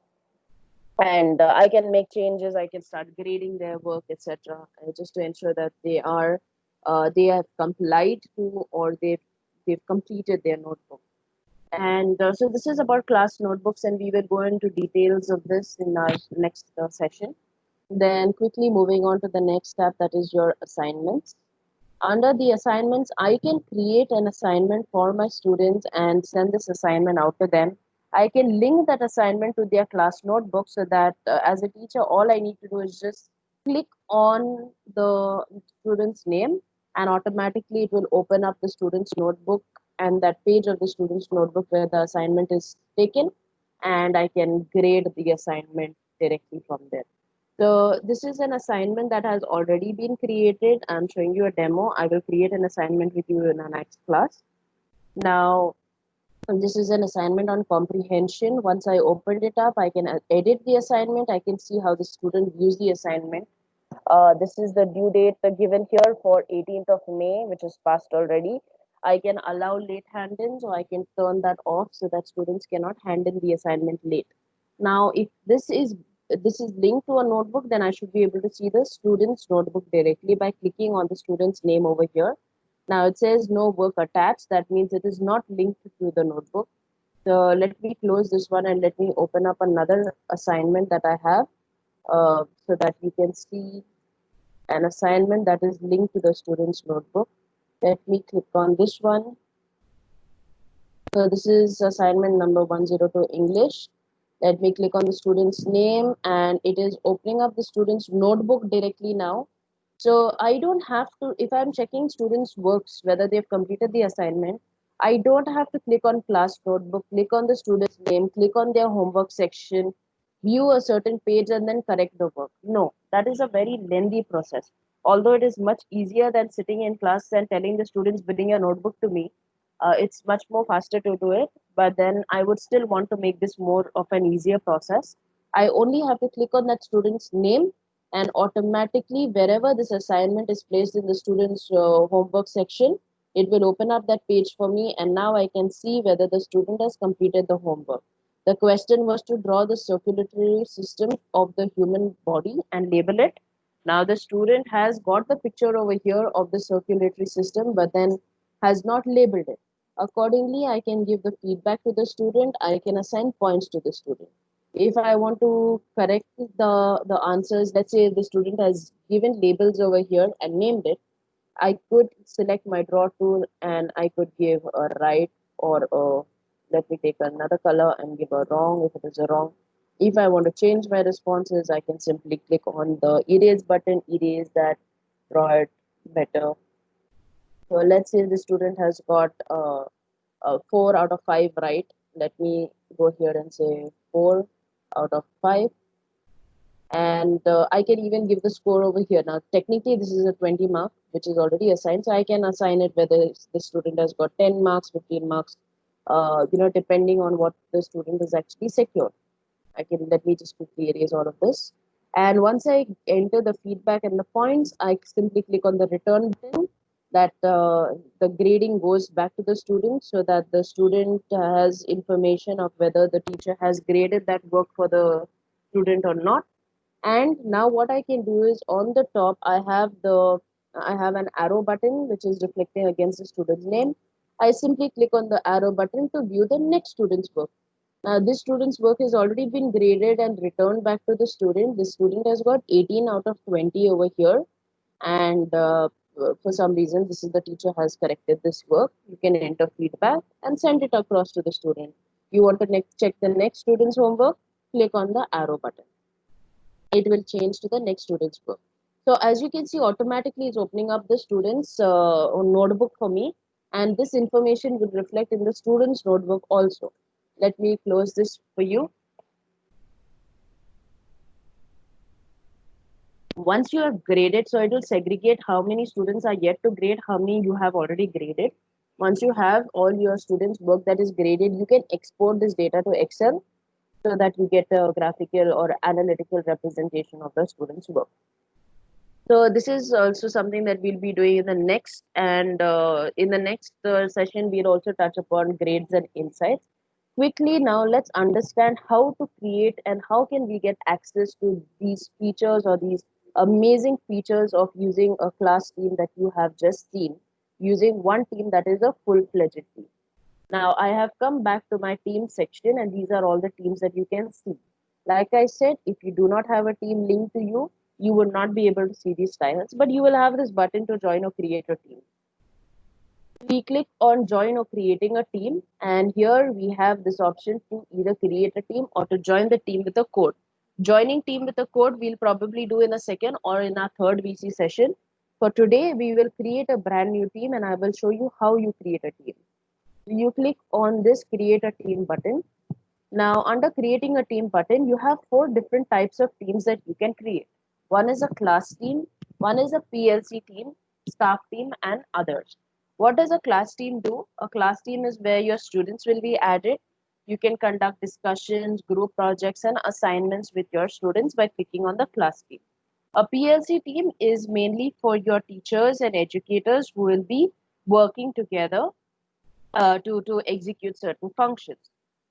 And I can make changes. I can start grading their work, etc., just to ensure that they have complied to, or they've completed their notebook. And so this is about class notebooks, and we will go into details of this in our next session. Then quickly moving on to the next tab, that is your assignments. Under the assignments, I can create an assignment for my students and send this assignment out to them. I can link that assignment to their class notebook, so that as a teacher, all I need to do is just click on the student's name, and automatically it will open up the student's notebook and that page of the student's notebook where the assignment is taken, and I can grade the assignment directly from there. So this is an assignment that has already been created. I'm showing you a demo. I will create an assignment with you in our next class. Now, this is an assignment on comprehension. Once I opened it up, I can edit the assignment. I can see how the student views the assignment. This is the due date given here for 18th of May, which is passed already. I can allow late hand-ins, or I can turn that off so that students cannot hand in the assignment late. Now, if this is linked to a notebook, then I should be able to see the student's notebook directly by clicking on the student's name over here. Now it says no work attached. That means it is not linked to the notebook. So let me close this one and let me open up another assignment that I have, so that you can see an assignment that is linked to the student's notebook. Let me click on this one. So this is assignment number 102 English. Let me click on the student's name, and it is opening up the student's notebook directly now. So I don't have to, if I'm checking students' works, whether they've completed the assignment, I don't have to click on class notebook, click on the student's name, click on their homework section, view a certain page, and then correct the work. No, that is a very lengthy process. Although it is much easier than sitting in class and telling the students, bring your notebook to me, it's much more faster to do it. But then I would still want to make this more of an easier process. I only have to click on that student's name, and automatically wherever this assignment is placed in the student's homework section, it will open up that page for me, and now I can see whether the student has completed the homework. The question was to draw the circulatory system of the human body and label it. Now the student has got the picture over here of the circulatory system, but then has not labeled it. Accordingly, I can give the feedback to the student. I can assign points to the student. If I want to correct the answers, let's say the student has given labels over here and named it. I could select my draw tool and I could give a right or a, let me take another color and give a wrong if it is a wrong. If I want to change my responses, I can simply click on the erase button, erase that, draw it better. So let's say the student has got 4 out of 5 right. Let me go here and say 4 out of 5. And I can even give the score over here. Now, technically, this is a 20 mark, which is already assigned. So I can assign it whether the student has got 10 marks, 15 marks, depending on what the student is actually secured. I can let me just quickly erase all of this. And once I enter the feedback and the points, I simply click on the return button that the grading goes back to the student so that the student has information of whether the teacher has graded that work for the student or not. And now what I can do is on the top I have an arrow button which is reflecting against the student's name. I simply click on the arrow button to view the next student's work. Now this student's work has already been graded and returned back to the student. The student has got 18 out of 20 over here, and for some reason this is the teacher has corrected this work. You can enter feedback and send it across to the student. You want to check the next student's homework, click on the arrow button, it will change to the next student's book. So as you can see, automatically it's opening up the student's notebook for me, and this information will reflect in the student's notebook also. Let me close this for you. Once you have graded, so it will segregate how many students are yet to grade, how many you have already graded. Once you have all your students' work that is graded, you can export this data to Excel so that you get a graphical or analytical representation of the students' work. So this is also something that we'll be doing in the next, and in the next session, we'll also touch upon grades and insights. Quickly now, let's understand how to create and how can we get access to these features or these amazing features of using a class team that you have just seen, using one team that is a full-fledged team. Now, I have come back to my team section, and these are all the teams that you can see. Like I said, if you do not have a team linked to you, you will not be able to see these tiles, but you will have this button to join or create a team. We click on join or creating a team, and here we have this option to either create a team or to join the team with a code. Joining team with a code we'll probably do in a second or in our third VC session. For today, we will create a brand new team, and I will show you how you create a team. You click on this create a team button. Now under creating a team button, you have 4 different types of teams that you can create. One is a class team, one is a PLC team, staff team, and others. What does a class team do? A class team is where your students will be added. You can conduct discussions, group projects, and assignments with your students by clicking on the class team. A PLC team is mainly for your teachers and educators who will be working together to execute certain functions.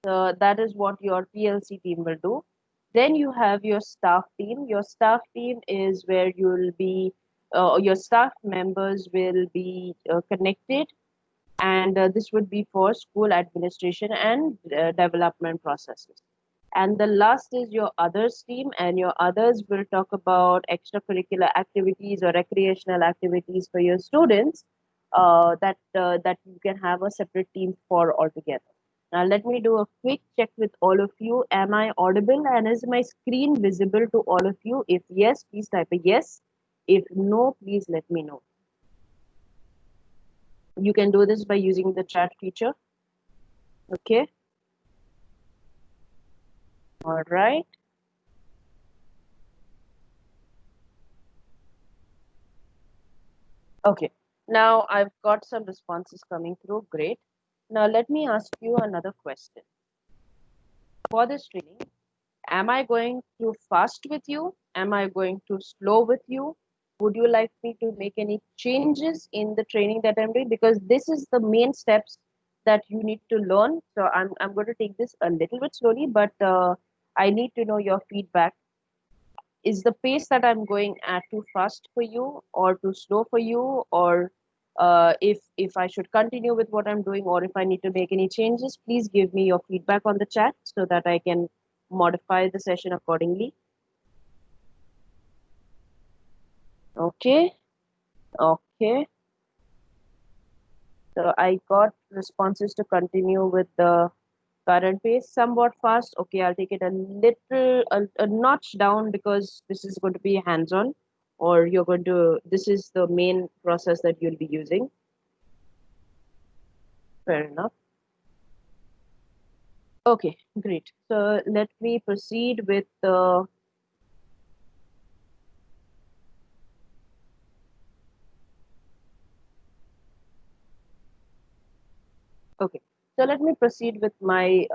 So that is what your PLC team will do. Then you have your staff team. Your staff team is where you'll be, your staff members will be connected, and this would be for school administration and development processes. And the last is your others team, and your others will talk about extracurricular activities or recreational activities for your students that you can have a separate team for altogether. Now let me do a quick check with all of you. Am I audible and is my screen visible to all of you? If yes, please type a yes. If no, please let me know. You can do this by using the chat feature. Okay. All right. Okay. Now I've got some responses coming through. Great. Now let me ask you another question. For this training, am I going too fast with you? Am I going too slow with you? Would you like me to make any changes in the training that I'm doing? Because this is the main steps that you need to learn. So I'm going to take this a little bit slowly, but I need to know your feedback. Is the pace that I'm going at too fast for you or too slow for you? Or if I should continue with what I'm doing, or if I need to make any changes, please give me your feedback on the chat so that I can modify the session accordingly. Okay. Okay. Okay. So I got responses to continue with the current pace somewhat fast. Okay, I'll take it a notch down because this is going to be hands-on, or this is the main process that you'll be using. Fair enough. Okay, great. So let me proceed with the, okay. So let me proceed with my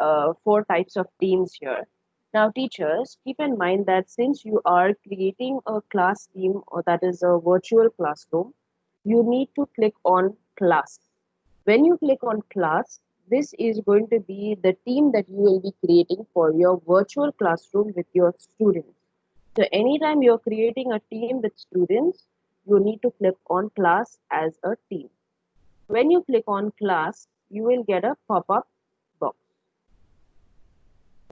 four types of teams here. Now, teachers, keep in mind that since you are creating a class team, or that is a virtual classroom, you need to click on class. When you click on class, this is going to be the team that you will be creating for your virtual classroom with your students. So anytime you're creating a team with students, you need to click on class as a team. When you click on class, you will get a pop-up box.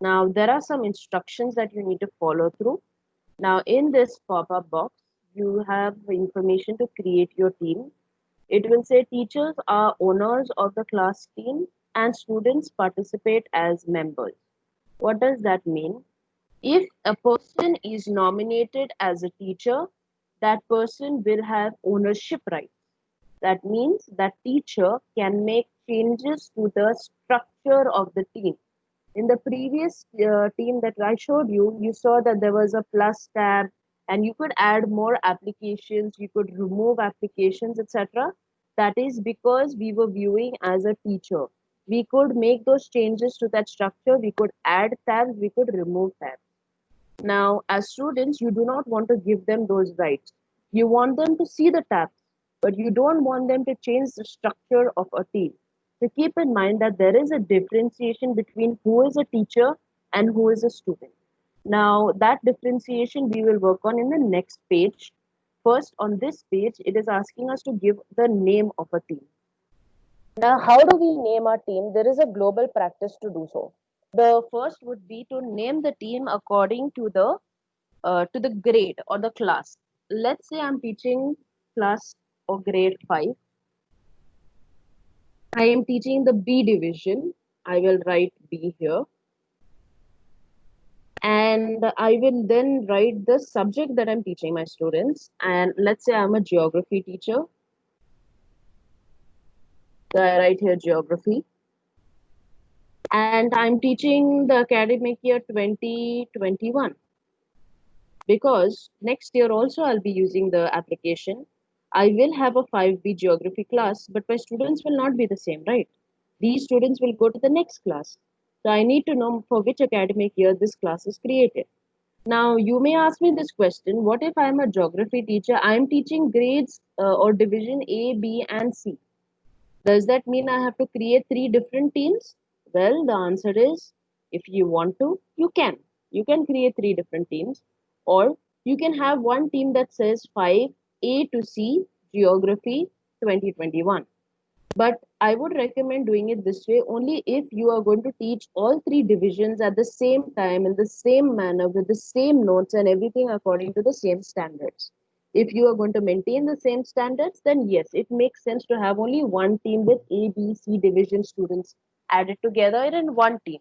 Now, there are some instructions that you need to follow through. Now, in this pop-up box, you have information to create your team. It will say teachers are owners of the class team and students participate as members. What does that mean? If a person is nominated as a teacher, that person will have ownership rights. That means that teacher can make changes to the structure of the team. In the previous team that I showed you, you saw that there was a plus tab and you could add more applications, you could remove applications, etc. That is because we were viewing as a teacher. We could make those changes to that structure, we could add tabs, we could remove tabs. Now, as students, you do not want to give them those rights. You want them to see the tabs, but you don't want them to change the structure of a team. So keep in mind that there is a differentiation between who is a teacher and who is a student. Now, that differentiation we will work on in the next page. First, on this page, it is asking us to give the name of a team. Now, how do we name our team? There is a global practice to do so. The first would be to name the team according to the grade or the class. Let's say I'm teaching class or grade 5. I am teaching the B division. I will write B here. And I will then write the subject that I'm teaching my students. And let's say I'm a geography teacher. So I write here geography. And I'm teaching the academic year 2021. Because next year also I'll be using the application. I will have a 5B geography class, but my students will not be the same, right? These students will go to the next class. So I need to know for which academic year this class is created. Now, you may ask me this question, what if I'm a geography teacher? I'm teaching grades or division A, B, and C. Does that mean I have to create three different teams? Well, the answer is if you want to, you can. You can create three different teams, or you can have one team that says 5A to C Geography 2021. But I would recommend doing it this way only if you are going to teach all three divisions at the same time in the same manner with the same notes and everything according to the same standards. If you are going to maintain the same standards, then yes, it makes sense to have only one team with A, B, C division students added together in one team.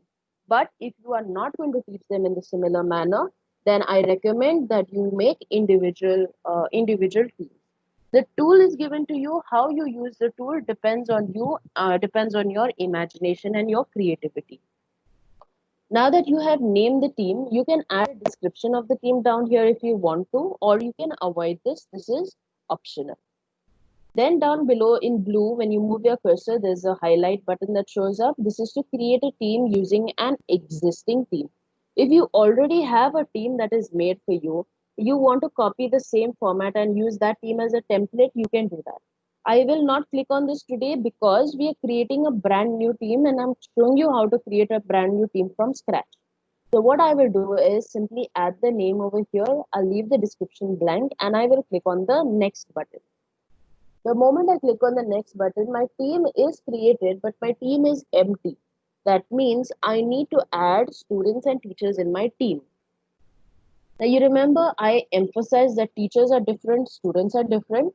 But if you are not going to teach them in the similar manner, then I recommend that you make individual teams. The tool is given to you. How you use the tool depends on you, depends on your imagination and your creativity. Now that you have named the team, you can add a description of the team down here if you want to, or you can avoid this. This is optional. Then down below in blue, when you move your cursor, there's a highlight button that shows up. This is to create a team using an existing team. If you already have a team that is made for you want to copy the same format and use that team as a template, you can do that. I will not click on this today because we are creating a brand new team and I'm showing you how to create a brand new team from scratch. So what I will do is simply add the name over here. I'll leave the description blank and I will click on the next button. The moment I click on the next button, my team is created, but my team is empty. That means I need to add students and teachers in my team. Now you remember I emphasized that teachers are different, students are different.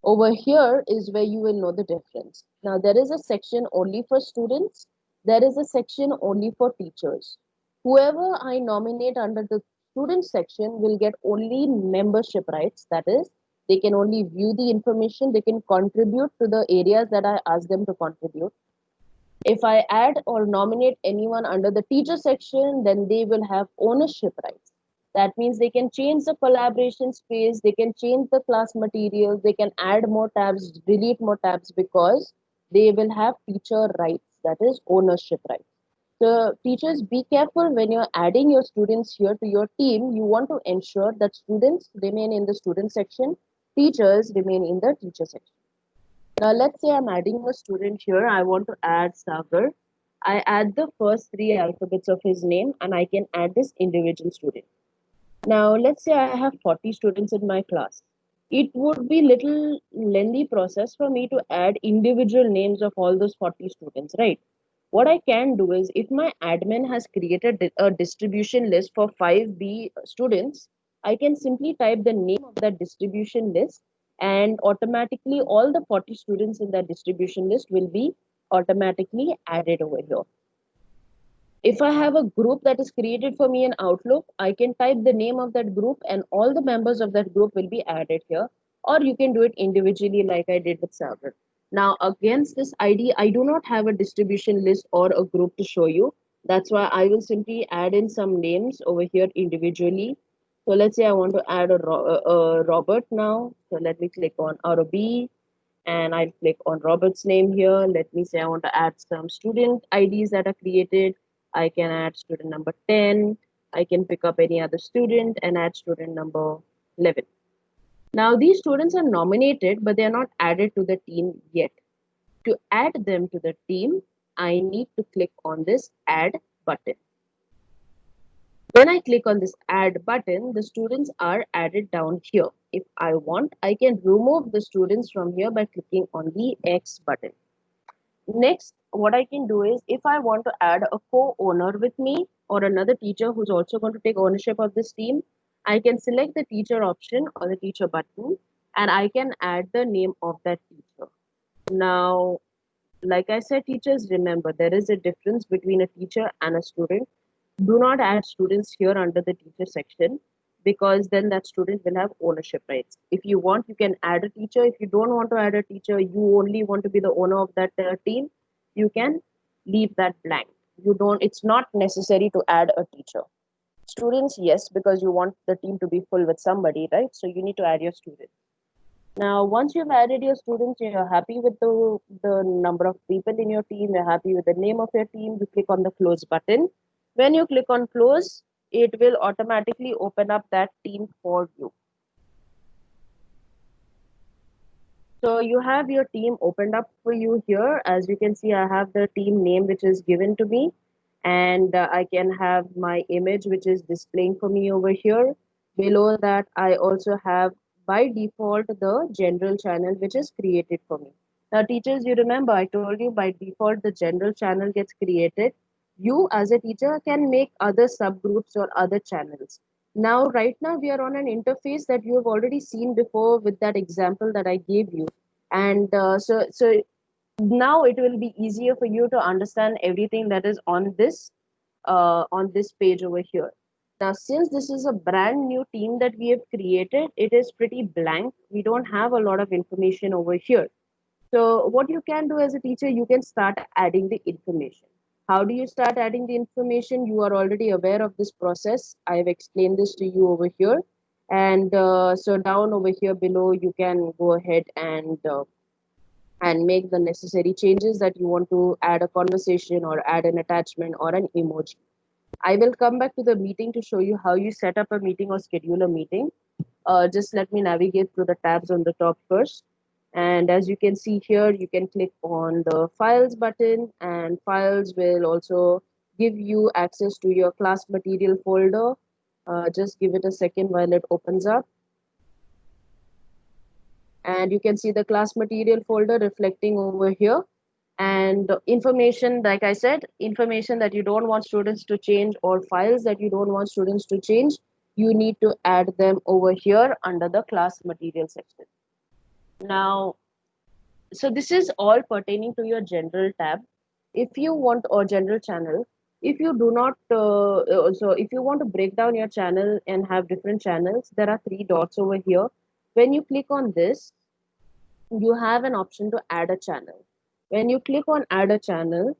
Over here is where you will know the difference. Now, there is a section only for students, there is a section only for teachers. Whoever I nominate under the student section will get only membership rights, that is, they can only view the information, they can contribute to the areas that I ask them to contribute. If I add or nominate anyone under the teacher section, then they will have ownership rights. That means they can change the collaboration space, they can change the class materials, they can add more tabs, delete more tabs because they will have teacher rights, that is, ownership rights. So, teachers, be careful when you're adding your students here to your team. You want to ensure that students remain in the student section, teachers remain in the teacher section. Now, let's say I'm adding a student here. I want to add Sagar. I add the first three alphabets of his name and I can add this individual student. Now, let's say I have 40 students in my class. It would be little lengthy process for me to add individual names of all those 40 students, right? What I can do is if my admin has created a distribution list for 5B students, I can simply type the name of that distribution list and automatically all the 40 students in that distribution list will be automatically added over here. If I have a group that is created for me in Outlook, I can type the name of that group and all the members of that group will be added here. Or you can do it individually like I did with Sagar. Now, against this ID, I do not have a distribution list or a group to show you. That's why I will simply add in some names over here individually. So let's say I want to add a Robert now. So let me click on ROB and I'll click on Robert's name here. Let me say I want to add some student IDs that are created. I can add student number 10. I can pick up any other student and add student number 11. Now these students are nominated, but they are not added to the team yet. To add them to the team, I need to click on this add button. When I click on this add button, the students are added down here. If I want, I can remove the students from here by clicking on the X button. Next, what I can do is if I want to add a co-owner with me or another teacher who's also going to take ownership of this team, I can select the teacher option or the teacher button and I can add the name of that teacher. Now, like I said, teachers, remember there is a difference between a teacher and a student. Do not add students here under the teacher section because then that student will have ownership rights. If you want, you can add a teacher. If you don't want to add a teacher, you only want to be the owner of that team, you can leave that blank. You don't, it's not necessary to add a teacher. Students, yes, because you want the team to be full with somebody, right? So you need to add your student. Now, once you've added your students, you're happy with the number of people in your team, you're happy with the name of your team, you click on the close button. When you click on close, it will automatically open up that team for you. So you have your team opened up for you here. As you can see, I have the team name which is given to me, and I can have my image which is displaying for me over here. Below that, I also have by default the general channel which is created for me. Now, teachers, you remember I told you by default the general channel gets created. You as a teacher can make other subgroups or other channels. Now, right now, we are on an interface that you have already seen before with that example that I gave you. And so now it will be easier for you to understand everything that is on this page over here. Now, since this is a brand new team that we have created, it is pretty blank. We don't have a lot of information over here. So what you can do as a teacher, you can start adding the information. How do you start adding the information? You are already aware of this process. I've explained this to you over here. And so down over here below, you can go ahead and make the necessary changes that you want to add a conversation or add an attachment or an emoji. I will come back to the meeting to show you how you set up a meeting or schedule a meeting. Just let me navigate through the tabs on the top first. And as you can see here, you can click on the files button and files will also give you access to your class material folder. Just give it a second while it opens up. And you can see the class material folder reflecting over here. And information, like I said, information that you don't want students to change or files that you don't want students to change, you need to add them over here under the class material section. Now, so this is all pertaining to your general tab. If you want, or general channel, if you do not so if you want to break down your channel and have different channels, there are three dots over here. When you click on this, you have an option to add a channel. When you click on add a channel,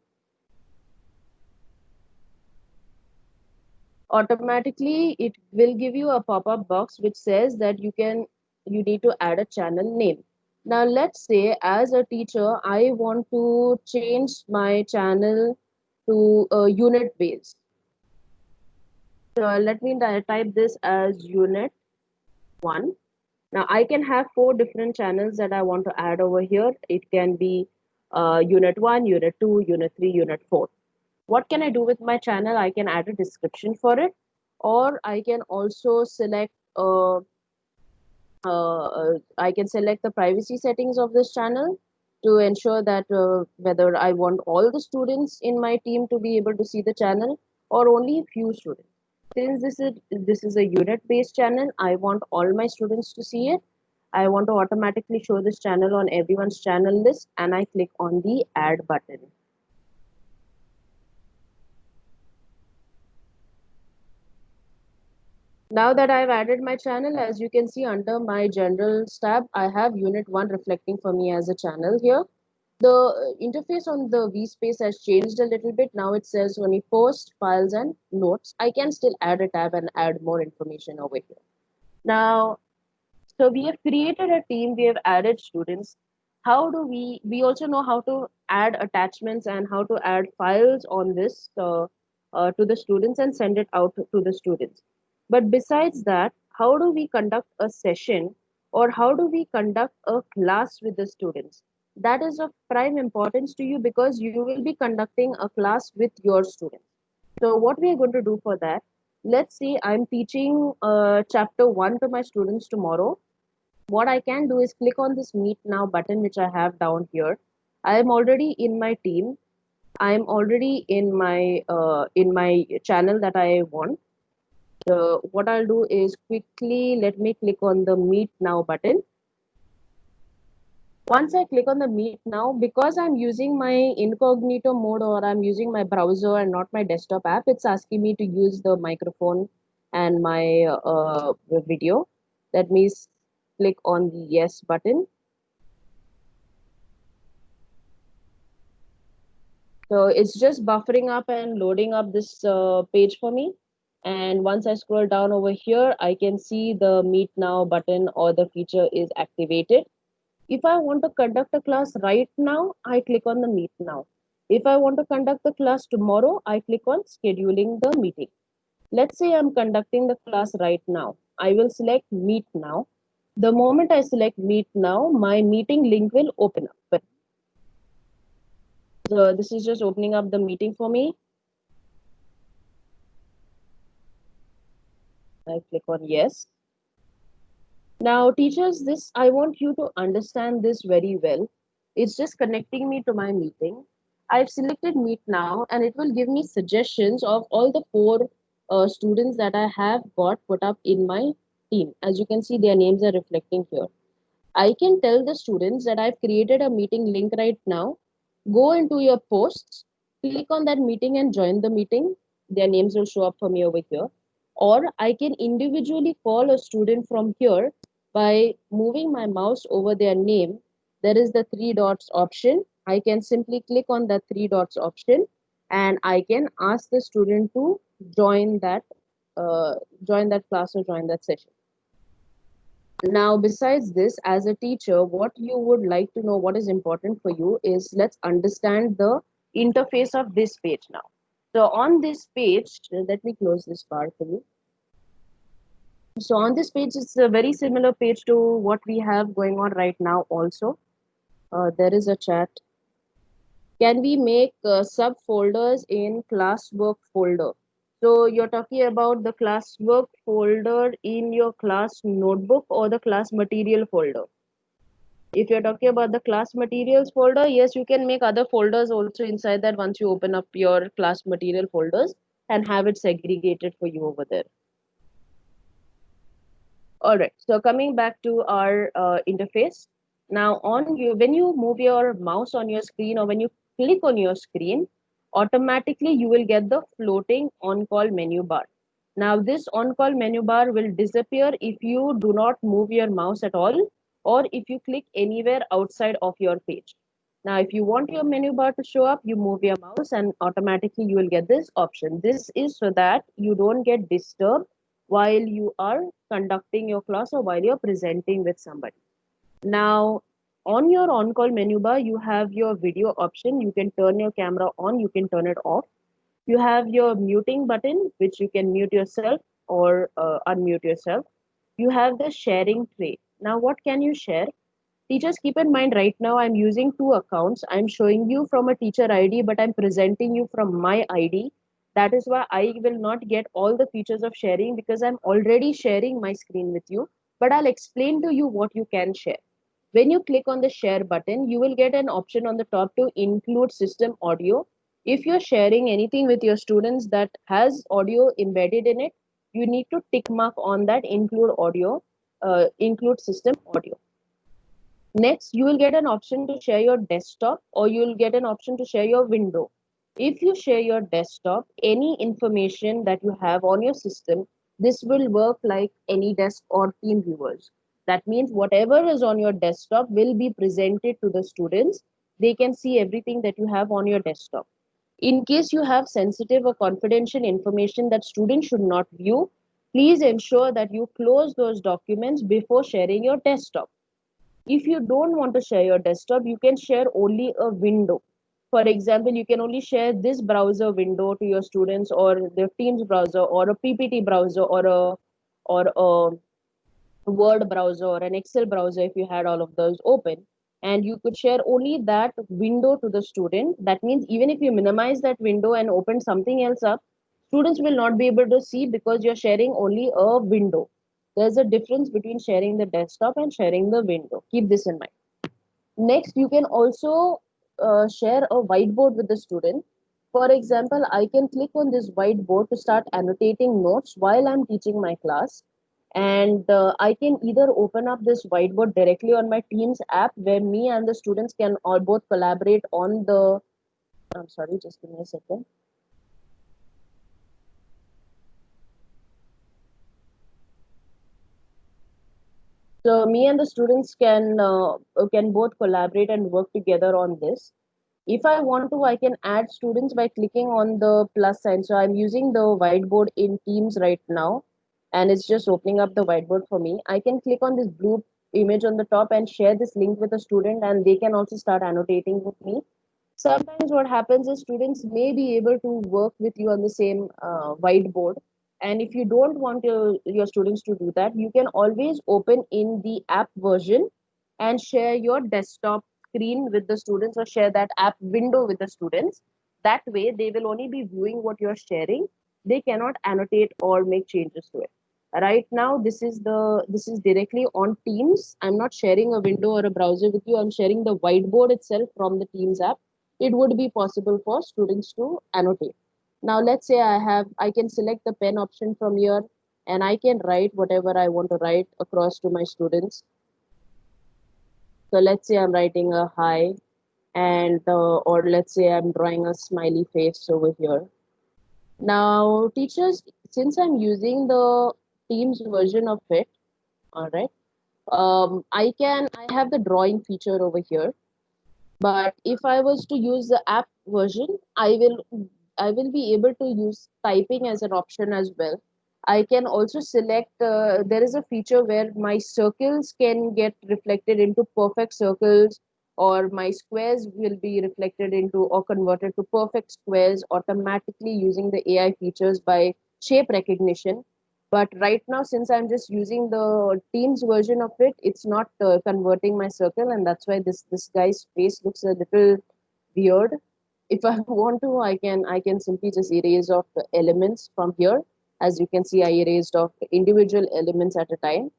automatically it will give you a pop-up box which says that you need to add a channel name. Now let's say as a teacher I want to change my channel to unit based. So let me type this as unit 1. Now I can have four different channels that I want to add over here. It can be unit 1, unit 2, unit 3, unit 4. What can I do with my channel? I can add a description for it, or I can also select I can select the privacy settings of this channel to ensure that whether I want all the students in my team to be able to see the channel or only a few students. Since this is a unit based channel, I want all my students to see it. I want to automatically show this channel on everyone's channel list, and I click on the add button. Now that I've added my channel, as you can see under my generals tab, I have unit 1 reflecting for me as a channel here. The interface on the vSpace has changed a little bit. Now it says only post, files, and notes. I can still add a tab and add more information over here. Now, so we have created a team, we have added students. How do we also know how to add attachments and how to add files on this to the students and send it out to the students. But besides that, how do we conduct a session or how do we conduct a class with the students? That is of prime importance to you because you will be conducting a class with your students. So what we are going to do for that, let's say I'm teaching chapter 1 to my students tomorrow. What I can do is click on this meet now button which I have down here. I am already in my team. I am already in my channel that I want. So what I'll do is quickly let me click on the meet now button. Once I click on the meet now, because I'm using my incognito mode or I'm using my browser and not my desktop app, it's asking me to use the microphone and my video. Let me click on the yes button. So it's just buffering up and loading up this page for me. And once I scroll down over here, I can see the Meet Now button or the feature is activated. If I want to conduct a class right now, I click on the Meet Now. If I want to conduct the class tomorrow, I click on scheduling the meeting. Let's say I'm conducting the class right now. I will select Meet Now. The moment I select Meet Now, my meeting link will open up. But this is just opening up the meeting for me. I click on yes. Now, teachers, this I want you to understand this very well. It's just connecting me to my meeting. I've selected Meet now, and it will give me suggestions of all the four students that I have got put up in my team. As you can see, their names are reflecting here. I can tell the students that I've created a meeting link right now. Go into your posts, click on that meeting and join the meeting. Their names will show up for me over here. Or I can individually call a student from here by moving my mouse over their name. There is the three dots option. I can simply click on that three dots option and I can ask the student to join that uh, join that class or join that session. Now, besides this, as a teacher, what you would like to know, what is important for you is let's understand the interface of this page now. So on this page, let me close this bar for you. So on this page, it's a very similar page to what we have going on right now also. There is a chat. Can we make subfolders in classwork folder? So you're talking about the classwork folder in your class notebook or the class material folder? If you're talking about the class materials folder, yes, you can make other folders also inside that once you open up your class material folders and have it segregated for you over there. All right, so coming back to our interface. Now, when you move your mouse on your screen or when you click on your screen, automatically you will get the floating on-call menu bar. Now, this on-call menu bar will disappear if you do not move your mouse at all or if you click anywhere outside of your page. Now, if you want your menu bar to show up, you move your mouse and automatically you will get this option. This is so that you don't get disturbed while you are conducting your class or while you're presenting with somebody. Now, on your on-call menu bar, you have your video option. You can turn your camera on, you can turn it off. You have your muting button, which you can mute yourself or unmute yourself. You have the sharing tray. Now, what can you share? Teachers, keep in mind right now I'm using two accounts. I'm showing you from a teacher ID, but I'm presenting you from my ID. That is why I will not get all the features of sharing because I'm already sharing my screen with you. But I'll explain to you what you can share. When you click on the share button, you will get an option on the top to include system audio. If you're sharing anything with your students that has audio embedded in it, you need to tick mark on that include audio, include system audio. Next, you will get an option to share your desktop or you will get an option to share your window. If you share your desktop, any information that you have on your system, this will work like any desk or team viewers. That means whatever is on your desktop will be presented to the students. They can see everything that you have on your desktop. In case you have sensitive or confidential information that students should not view, please ensure that you close those documents before sharing your desktop. If you don't want to share your desktop, you can share only a window. For example, you can only share this browser window to your students or their Teams browser or a PPT browser or a Word browser or an Excel browser if you had all of those open. And you could share only that window to the student. That means even if you minimize that window and open something else up, students will not be able to see because you're sharing only a window. There's a difference between sharing the desktop and sharing the window. Keep this in mind. Next, you can also share a whiteboard with the student. For example, I can click on this whiteboard to start annotating notes while I'm teaching my class. And I can either open up this whiteboard directly on my Teams app where me and the students can all both collaborate on the. I'm sorry, just give me a second. So me and the students can both collaborate and work together on this. If I want to, I can add students by clicking on the plus sign. So I'm using the whiteboard in Teams right now, and it's just opening up the whiteboard for me. I can click on this blue image on the top and share this link with a student, and they can also start annotating with me. Sometimes what happens is students may be able to work with you on the same whiteboard. And if you don't want your students to do that, you can always open in the app version and share your desktop screen with the students or share that app window with the students. That way, they will only be viewing what you're sharing. They cannot annotate or make changes to it. Right now, this is directly on Teams. I'm not sharing a window or a browser with you. I'm sharing the whiteboard itself from the Teams app. It would be possible for students to annotate. Now, let's say I can select the pen option from here and I can write whatever I want to write across to my students. So let's say I'm writing a hi, and or let's say I'm drawing a smiley face over here. Now, teachers, since I'm using the Teams version of it, all right, I have the drawing feature over here. But if I was to use the app version, I will be able to use typing as an option as well. I can also select, there is a feature where my circles can get reflected into perfect circles, or my squares will be reflected into or converted to perfect squares automatically using the AI features by shape recognition. But right now, since I'm just using the Teams version of it, it's not converting my circle, and that's why this guy's face looks a little weird. If I want to, I can simply just erase off the elements from here. As you can see, I erased off the individual elements at a time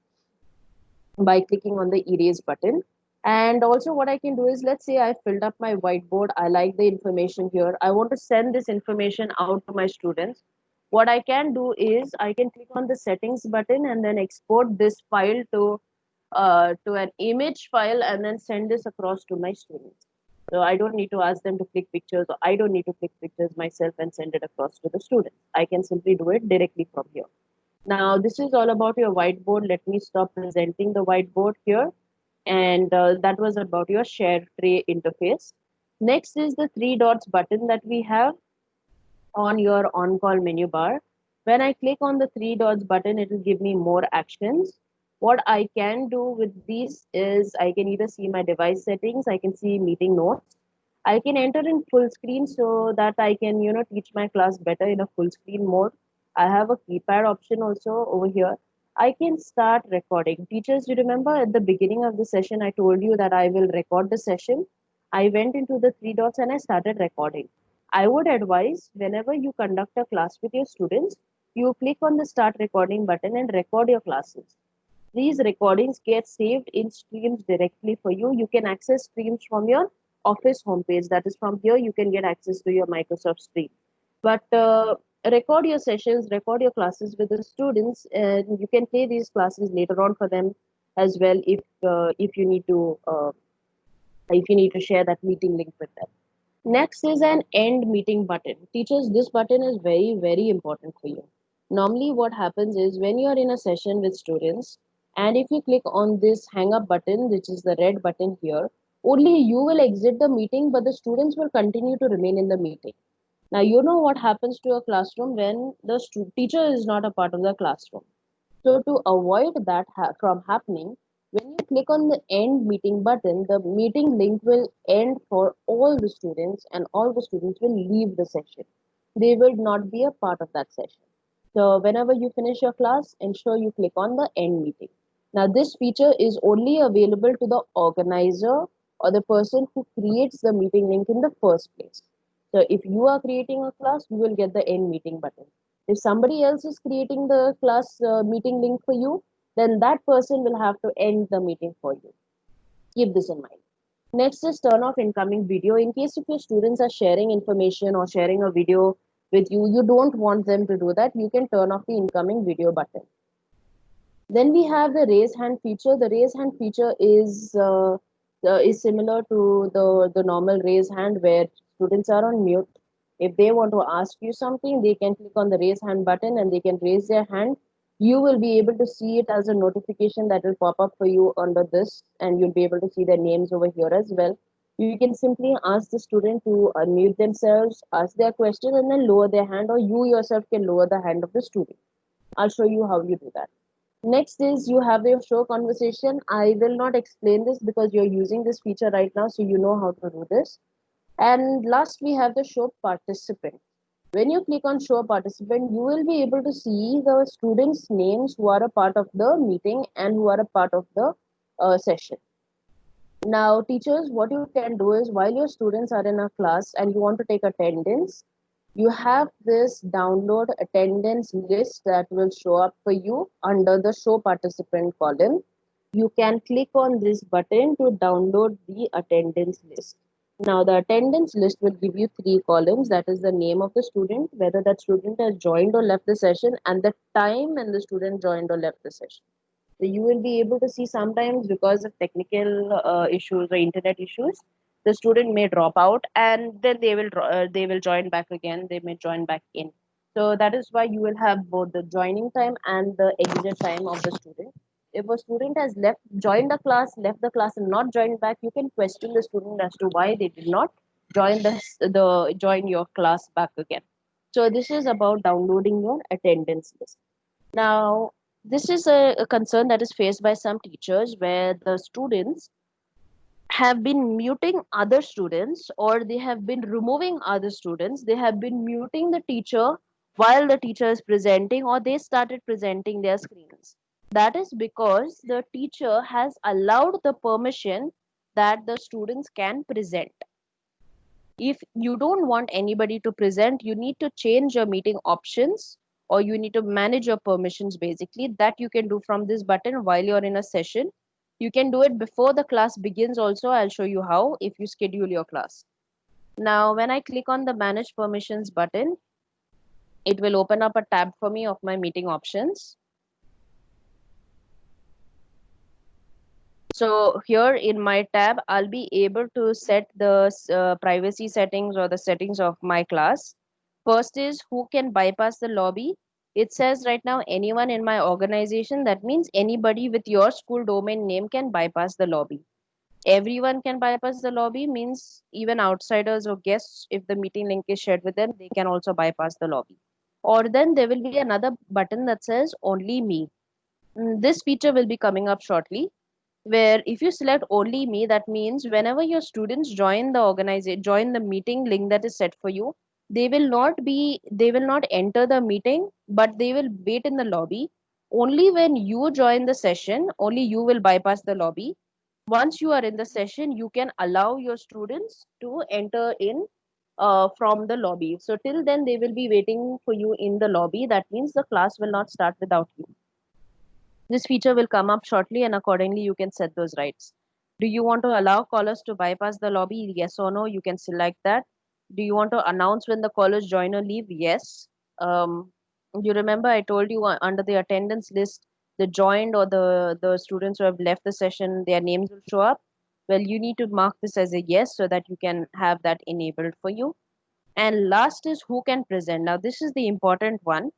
by clicking on the erase button. And also what I can do is, let's say I filled up my whiteboard. I like the information here. I want to send this information out to my students. What I can do is I can click on the settings button and then export this file to to an image file and then send this across to my students. So I don't need to ask them to click pictures, or I don't need to click pictures myself and send it across to the students. I can simply do it directly from here. Now, this is all about your whiteboard. Let me stop presenting the whiteboard here. And that was about your share tray interface. Next is the three dots button that we have on your on-call menu bar. When I click on the three dots button, it will give me more actions. What I can do with these is I can either see my device settings, I can see meeting notes, I can enter in full screen so that I can, teach my class better in a full screen mode. I have a keypad option also over here. I can start recording. Teachers, you remember at the beginning of the session, I told you that I will record the session. I went into the three dots and I started recording. I would advise whenever you conduct a class with your students, you click on the start recording button and record your classes. These recordings get saved in streams directly for you. You can access streams from your Office homepage. That is, from here you can get access to your Microsoft Stream. But record your sessions, record your classes with the students, and you can play these classes later on for them as well if you need to share that meeting link with them. Next is an end meeting button. Teachers, this button is very, very important for you. Normally, what happens is when you are in a session with students, and if you click on this hang up button, which is the red button here, only you will exit the meeting, but the students will continue to remain in the meeting. Now, you know what happens to a classroom when the teacher is not a part of the classroom. So to avoid that from happening, when you click on the end meeting button, the meeting link will end for all the students and all the students will leave the session. They will not be a part of that session. So whenever you finish your class, ensure you click on the end meeting. Now this feature is only available to the organizer or the person who creates the meeting link in the first place. So if you are creating a class, you will get the end meeting button. If somebody else is creating the class meeting link for you, then that person will have to end the meeting for you. Keep this in mind. Next is turn off incoming video. In case if your students are sharing information or sharing a video with you, you don't want them to do that, you can turn off the incoming video button. Then we have the raise hand feature. The raise hand feature is similar to the normal raise hand where students are on mute. If they want to ask you something, they can click on the raise hand button and they can raise their hand. You will be able to see it as a notification that will pop up for you under this, and you'll be able to see their names over here as well. You can simply ask the student to unmute themselves, ask their question, and then lower their hand, or you yourself can lower the hand of the student. I'll show you how you do that. Next is you have your show conversation. I will not explain this because you're using this feature right now, so you know how to do this. And last, we have the show participant. When you click on show participant, you will be able to see the students' names who are a part of the meeting and who are a part of the session. Now, teachers, what you can do is while your students are in a class and you want to take attendance, you have this download attendance list that will show up for you under the show participant column. You can click on this button to download the attendance list. Now, the attendance list will give you three columns. That is the name of the student, whether that student has joined or left the session, and the time when the student joined or left the session. So you will be able to see sometimes because of technical issues or internet issues, the student may drop out and then they will join back again. They may join back in. So that is why you will have both the joining time and the exit time of the student. If a student has joined left the class, and not joined back, you can question the student as to why they did not join your class back again. So this is about downloading your attendance list. Now, this is a concern that is faced by some teachers where the students have been muting other students or they have been removing other students. They have been muting the teacher while the teacher is presenting, or they started presenting their screens. That is because the teacher has allowed the permission that the students can present. If you don't want anybody to present, you need to change your meeting options, or you need to manage your permissions. Basically, that you can do from this button while you're in a session. You can do it before the class begins also. I'll show you how if you schedule your class. Now when I click on the manage permissions button, it will open up a tab for me of my meeting options. So here in my tab, I'll be able to set the privacy settings or the settings of my class. First is who can bypass the lobby. It says right now anyone in my organization. That means anybody with your school domain name can bypass the lobby. Everyone can bypass the lobby means even outsiders or guests, if the meeting link is shared with them, they can also bypass the lobby. Or then there will be another button that says only me. This feature will be coming up shortly, where if you select only me, that means whenever your students join the organization, join the meeting link that is set for you, they will not enter the meeting, but they will wait in the lobby. Only when you join the session, only you will bypass the lobby. Once you are in the session, you can allow your students to enter in from the lobby. So till then they will be waiting for you in the lobby. That means the class will not start without you. This feature will come up shortly, and accordingly, you can set those rights. Do you want to allow callers to bypass the lobby? Yes or no? You can select that. Do you want to announce when the callers join or leave? Yes. You remember I told you under the attendance list, the joined or the students who have left the session, their names will show up. Well, you need to mark this as a yes so that you can have that enabled for you. And last is who can present. Now, this is the important one.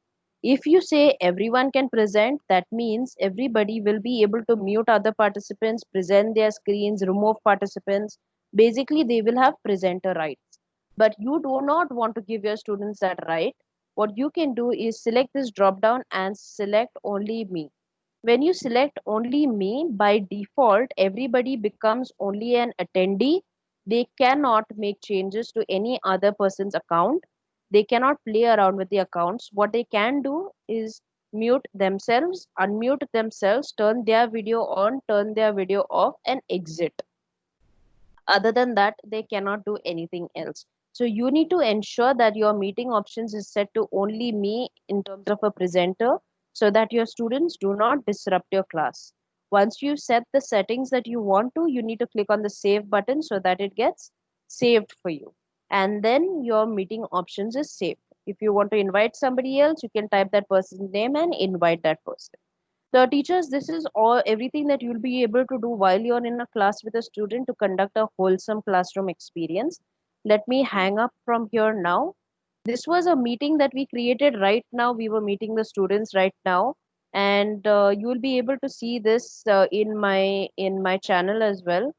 If you say everyone can present, that means everybody will be able to mute other participants, present their screens, remove participants. Basically, they will have presenter rights. But you do not want to give your students that right. What you can do is select this drop down and select only me. When you select only me, by default, everybody becomes only an attendee. They cannot make changes to any other person's account. They cannot play around with the accounts. What they can do is mute themselves, unmute themselves, turn their video on, turn their video off, and exit. Other than that, they cannot do anything else. So you need to ensure that your meeting options is set to only me in terms of a presenter, so that your students do not disrupt your class. Once you set the settings that you want to, you need to click on the save button so that it gets saved for you. And then your meeting options is saved. If you want to invite somebody else, you can type that person's name and invite that person. The teachers, this is all everything that you'll be able to do while you're in a class with a student to conduct a wholesome classroom experience. Let me hang up from here now. This was a meeting that we created right now. We were meeting the students right now, and you will be able to see this in my channel as well.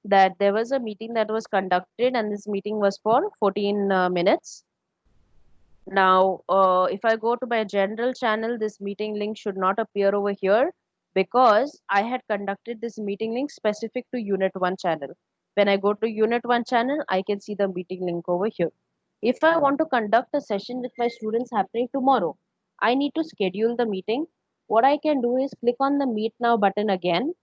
That there was a meeting that was conducted, and this meeting was for 14 minutes. Now, if I go to my general channel, this meeting link should not appear over here because I had conducted this meeting link specific to Unit 1 channel. When I go to Unit 1 channel, I can see the meeting link over here. If I want to conduct a session with my students happening tomorrow, I need to schedule the meeting. What I can do is click on the Meet Now button again.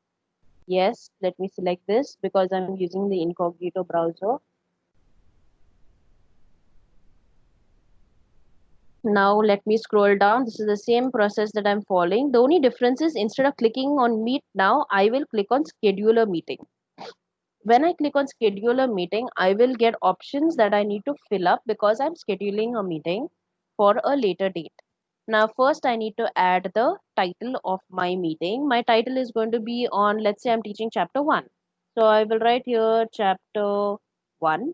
Yes, let me select this because I'm using the incognito browser. Now let me scroll down. This is the same process that I'm following. The only difference is instead of clicking on meet now, I will click on schedule a meeting. When I click on schedule a meeting, I will get options that I need to fill up because I'm scheduling a meeting for a later date. Now, first I need to add the title of my meeting. My title is going to be on, let's say I'm teaching chapter 1. So I will write here chapter 1.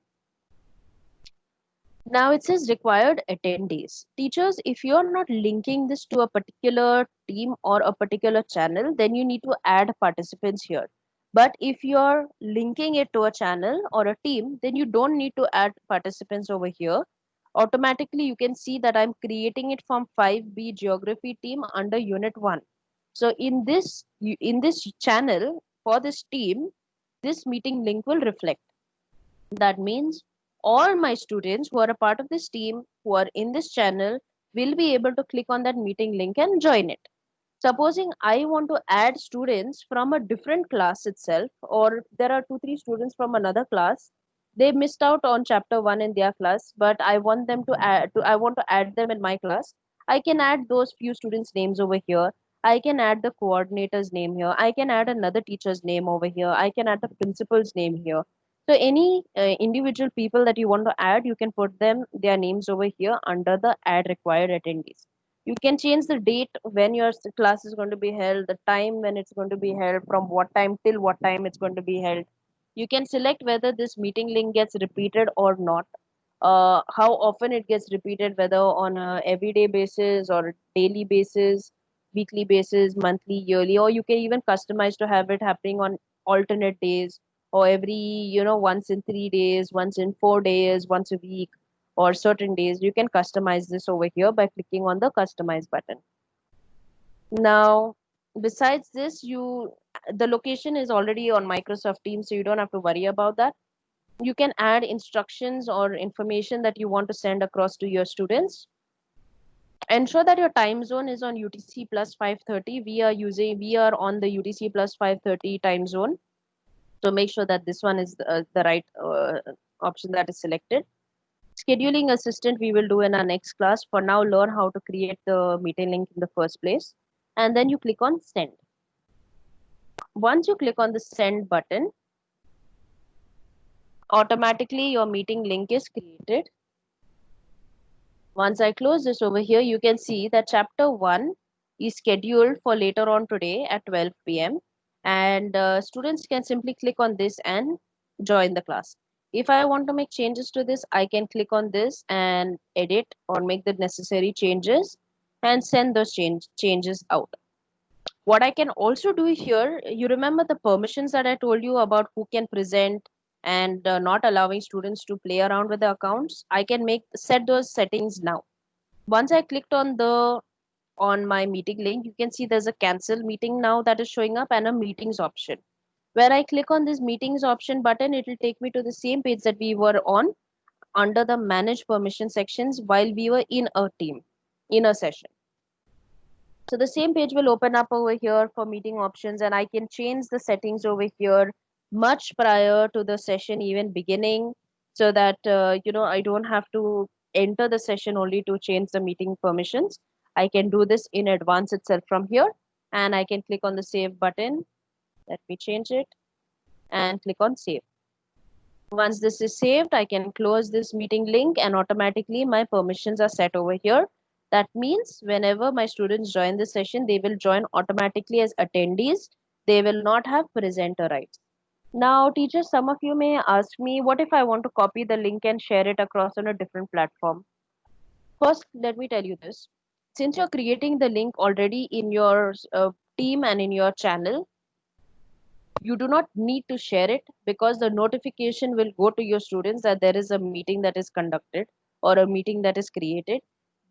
Now it says required attendees. Teachers, if you're not linking this to a particular team or a particular channel, then you need to add participants here. But if you're linking it to a channel or a team, then you don't need to add participants over here. Automatically, you can see that I'm creating it from 5B geography team under unit 1. So in this channel for this team, this meeting link will reflect. That means all my students who are a part of this team, who are in this channel, will be able to click on that meeting link and join it. Supposing I want to add students from a different class itself, or there are 2 3 students from another class, they missed out on chapter 1 in their class, but I want them to I want to add them in my class. I can add those few students names over here. I can add the coordinator's name here. I can add another teacher's name over here. I can add the principal's name here. So any individual people that you want to add, you can put them their names over here under the add required attendees. You can change the date when your class is going to be held, the time when it's going to be held, from what time till what time it's going to be held. You can select whether this meeting link gets repeated or not, how often it gets repeated, whether on a everyday basis or daily basis, weekly basis, monthly, yearly, or you can even customize to have it happening on alternate days, or every, once in 3 days, once in 4 days, once a week, or certain days. You can customize this over here by clicking on the customize button. Now, besides this, the location is already on Microsoft Teams, so you don't have to worry about that. You can add instructions or information that you want to send across to your students. Ensure that your time zone is on UTC plus 530. We are on the UTC plus 530 time zone. So make sure that this one is the right option that is selected. Scheduling assistant we will do in our next class. For now, learn how to create the meeting link in the first place. And then you click on send. Once you click on the send button, automatically your meeting link is created. Once I close this over here, you can see that chapter 1 is scheduled for later on today at 12 p.m. And students can simply click on this and join the class. If I want to make changes to this, I can click on this and edit or make the necessary changes and send those changes out. What I can also do here, you remember the permissions that I told you about who can present and not allowing students to play around with the accounts. I can set those settings now. Once I clicked on my meeting link, you can see there's a cancel meeting now that is showing up and a meetings option. Where I click on this meetings option button, it will take me to the same page that we were on under the manage permission sections while we were in a team, in a session. So the same page will open up over here for meeting options, and I can change the settings over here much prior to the session even beginning, so that I don't have to enter the session only to change the meeting permissions. I can do this in advance itself from here, and I can click on the save button. Let me change it and click on save. Once this is saved, I can close this meeting link and automatically my permissions are set over here. That means whenever my students join the session, they will join automatically as attendees. They will not have presenter rights. Now, teachers, some of you may ask me, what if I want to copy the link and share it across on a different platform? First, let me tell you this. Since you're creating the link already in your team and in your channel, you do not need to share it because the notification will go to your students that there is a meeting that is conducted or a meeting that is created.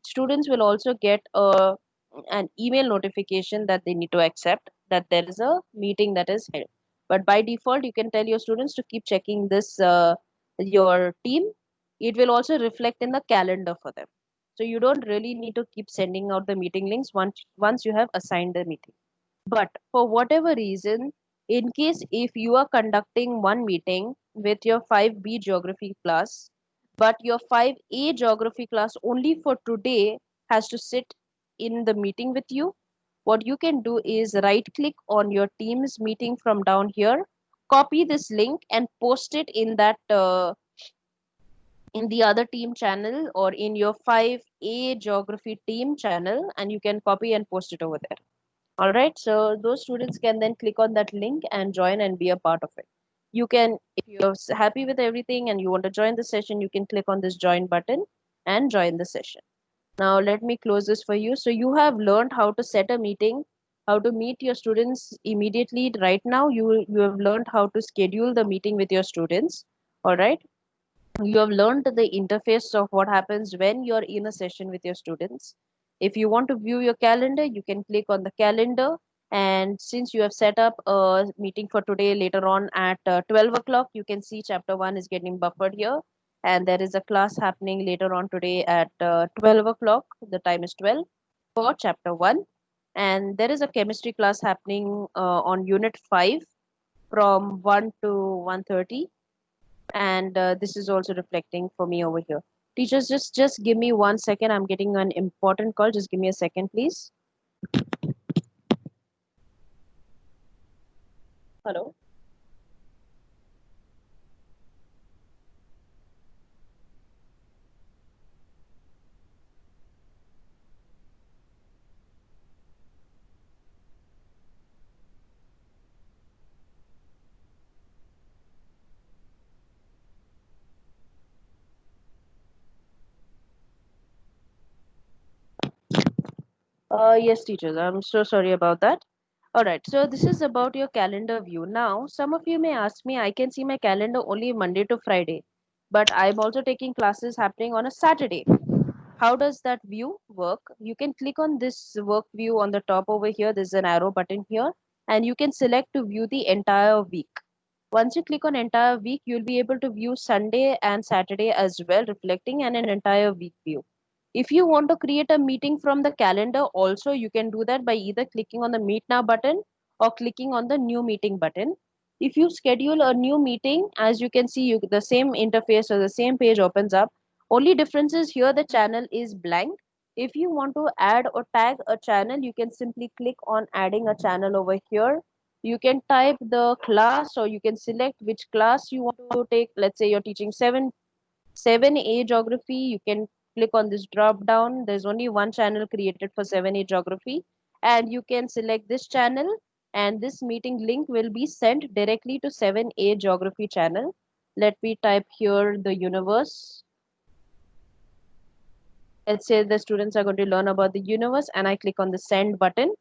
Students will also get an email notification that they need to accept that there is a meeting that is held. But by default, you can tell your students to keep checking this, your team. It will also reflect in the calendar for them. So you don't really need to keep sending out the meeting links once you have assigned the meeting. But for whatever reason, in case if you are conducting one meeting with your 5B geography class, but your 5A geography class only for today has to sit in the meeting with you, what you can do is right click on your Teams meeting from down here, copy this link and post it in the other team channel or in your 5A geography team channel, and you can copy and post it over there. All right, so those students can then click on that link and join and be a part of it. You can, if you're happy with everything and you want to join the session, you can click on this join button and join the session. Now, let me close this for you. So you have learned how to set a meeting, how to meet your students immediately. Right now, you have learned how to schedule the meeting with your students. All right. You have learned the interface of what happens when you're in a session with your students. If you want to view your calendar, you can click on the calendar. And since you have set up a meeting for today later on at 12 o'clock, you can see chapter 1 is getting buffered here. And there is a class happening later on today at 12 o'clock. The time is 12 for chapter 1. And there is a chemistry class happening on unit 5 from 1 to 1:30, and this is also reflecting for me over here. Teachers, just give me 1 second. I'm getting an important call. Just give me a second, please. Hello. Yes, teachers. I'm so sorry about that. All right. So this is about your calendar view. Now, some of you may ask me, I can see my calendar only Monday to Friday, but I'm also taking classes happening on a Saturday. How does that view work? You can click on this work view on the top over here. There's an arrow button here, and you can select to view the entire week. Once you click on entire week, you'll be able to view Sunday and Saturday as well, reflecting an entire week view. If you want to create a meeting from the calendar, also you can do that by either clicking on the Meet Now button or clicking on the New Meeting button. If you schedule a new meeting, as you can see, the same interface or the same page opens up. Only difference is here the channel is blank. If you want to add or tag a channel, you can simply click on adding a channel over here. You can type the class or you can select which class you want to take. Let's say you're teaching 7A geography. You can click on this drop down. There's only one channel created for 7A geography, and you can select this channel, and this meeting link will be sent directly to 7A geography channel. Let me type here the universe. Let's say the students are going to learn about the universe, and I click on the send button.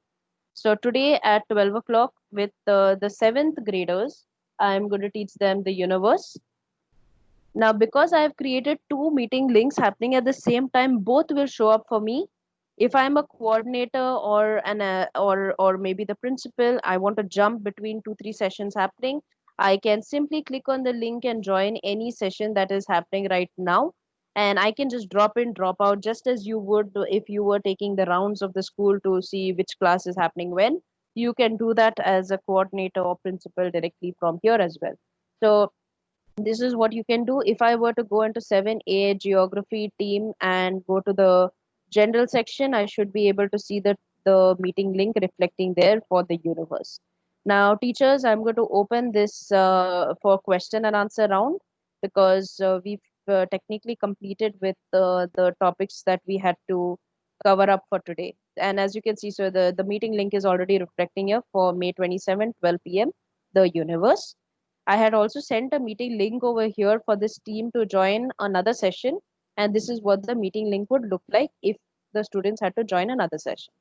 So today at 12 o'clock with the seventh graders, I'm going to teach them the universe. Now, because I have created two meeting links happening at the same time, both will show up for me. If I'm a coordinator or or maybe the principal, I want to jump between 2 3 sessions happening. I can simply click on the link and join any session that is happening right now, and I can just drop in, drop out, just as you would if you were taking the rounds of the school to see which class is happening when. You can do that as a coordinator or principal directly from here as well. So this is what you can do. If I were to go into 7A geography team and go to the general section, I should be able to see the meeting link reflecting there for the universe. Now, teachers, I'm going to open this for question and answer round because we've technically completed with the topics that we had to cover up for today. And as you can see, so the meeting link is already reflecting here for May 27, 12 p.m., the universe. I had also sent a meeting link over here for this team to join another session. And this is what the meeting link would look like if the students had to join another session.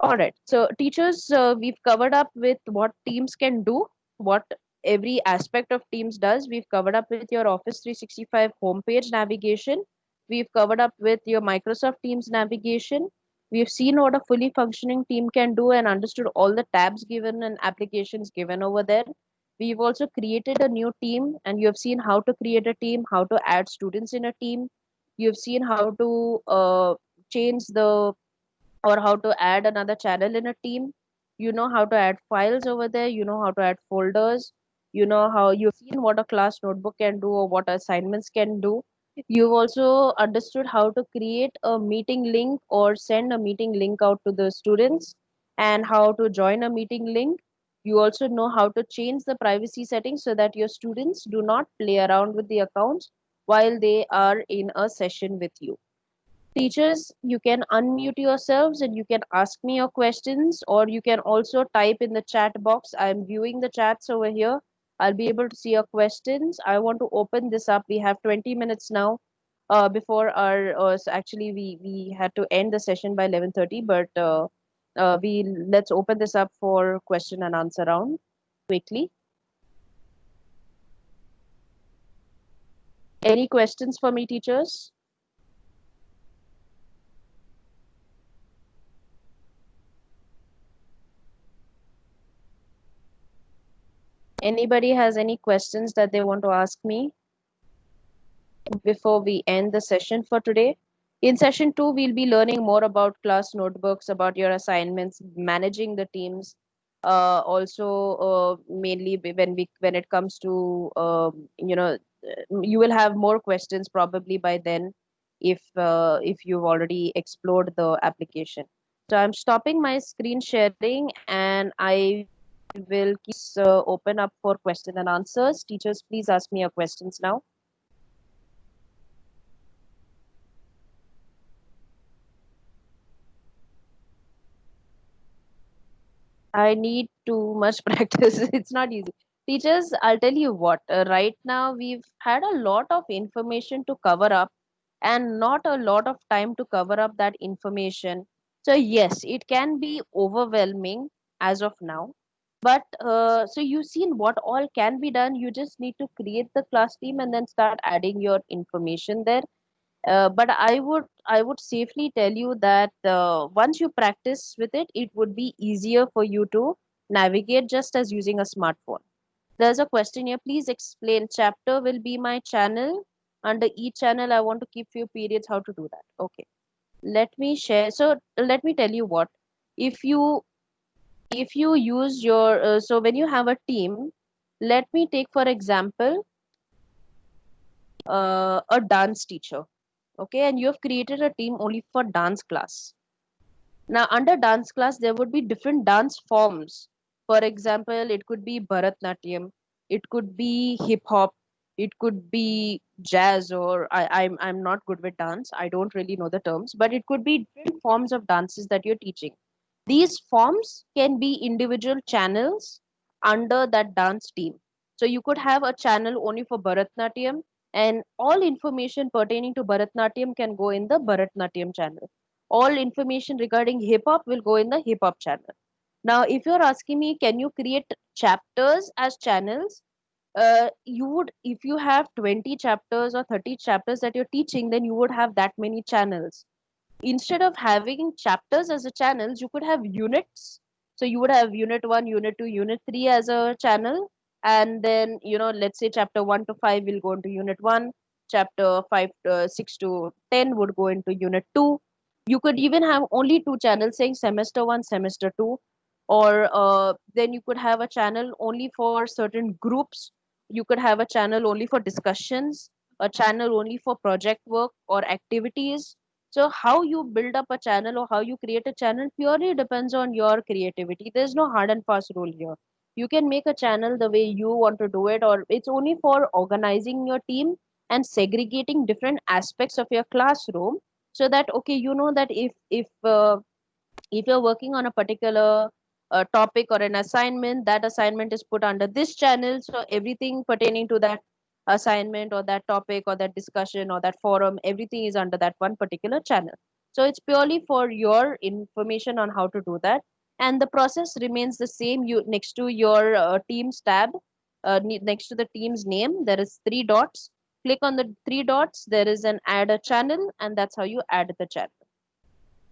All right. So, teachers, we've covered up with what teams can do, what every aspect of teams does. We've covered up with your Office 365 homepage navigation. We've covered up with your Microsoft Teams navigation. We've seen what a fully functioning team can do and understood all the tabs given and applications given over there. We've also created a new team, and you have seen how to create a team, how to add students in a team. You've seen how to change the or how to add another channel in a team. You know how to add files over there. You know how to add folders. You know how you've seen what a class notebook can do or what assignments can do. You've also understood how to create a meeting link or send a meeting link out to the students and how to join a meeting link. You also know how to change the privacy settings so that your students do not play around with the accounts while they are in a session with you. Teachers, you can unmute yourselves and you can ask me your questions, or you can also type in the chat box. I'm viewing the chats over here. I'll be able to see your questions. I want to open this up. We have 20 minutes now before our actually we had to end the session by 11:30, but we let's open this up for question and answer round quickly. Any questions for me, teachers? Anybody has any questions that they want to ask me before we end the session for today? In session two, we'll be learning more about class notebooks, about your assignments, managing the teams. Also, mainly when it comes to you will have more questions probably by then if you've already explored the application. So I'm stopping my screen sharing and I will keep open up for question and answers. Teachers, please ask me your questions now. I need too much practice. It's not easy. Teachers, I'll tell you what, right now we've had a lot of information to cover up and not a lot of time to cover up that information. So yes, it can be overwhelming as of now. But so you've seen what all can be done. You just need to create the class team and then start adding your information there. But I would safely tell you that once you practice with it, it would be easier for you to navigate just as using a smartphone. There's a question here. Please explain. Chapter will be my channel. Under each channel, I want to keep few periods. How to do that? Okay. Let me share. So let me tell you what. If you if you use your so when you have a team, let me take for example a dance teacher. Okay, and you have created a team only for dance class. Now, under dance class, there would be different dance forms. For example, it could be Bharatnatyam, it could be hip hop, it could be jazz, or I'm not good with dance. I don't really know the terms, but it could be different forms of dances that you're teaching. These forms can be individual channels under that dance team. So you could have a channel only for Bharatnatyam, and all information pertaining to Bharatnatyam can go in the Bharatnatyam channel. All information regarding hip hop will go in the hip hop channel. Now, if you're asking me, can you create chapters as channels? You would, if you have 20 chapters or 30 chapters that you're teaching, then you would have that many channels. Instead of having chapters as a channels, you could have units. So you would have unit 1, unit 2, unit 3 as a channel, and then let's say chapter 1 to 5 will go into unit 1, chapter 5 6 to 10 would go into unit 2. You could even have only two channels saying semester 1, semester 2, or then you could have a channel only for certain groups. You could have a channel only for discussions, a channel only for project work or activities. So how you build up a channel or how you create a channel purely depends on your creativity. There's no hard and fast rule here. You can make a channel the way you want to do it, or it's only for organizing your team and segregating different aspects of your classroom, so that okay, you know that if you're working on a particular topic or an assignment, that assignment is put under this channel, so everything pertaining to that assignment or that topic or that discussion or that forum, everything is under that one particular channel. So it's purely for your information on how to do that, and the process remains the same. You, next to your teams tab, next to the team's name, there is three dots. Click on the three dots, there is an add a channel, and that's how you add the channel.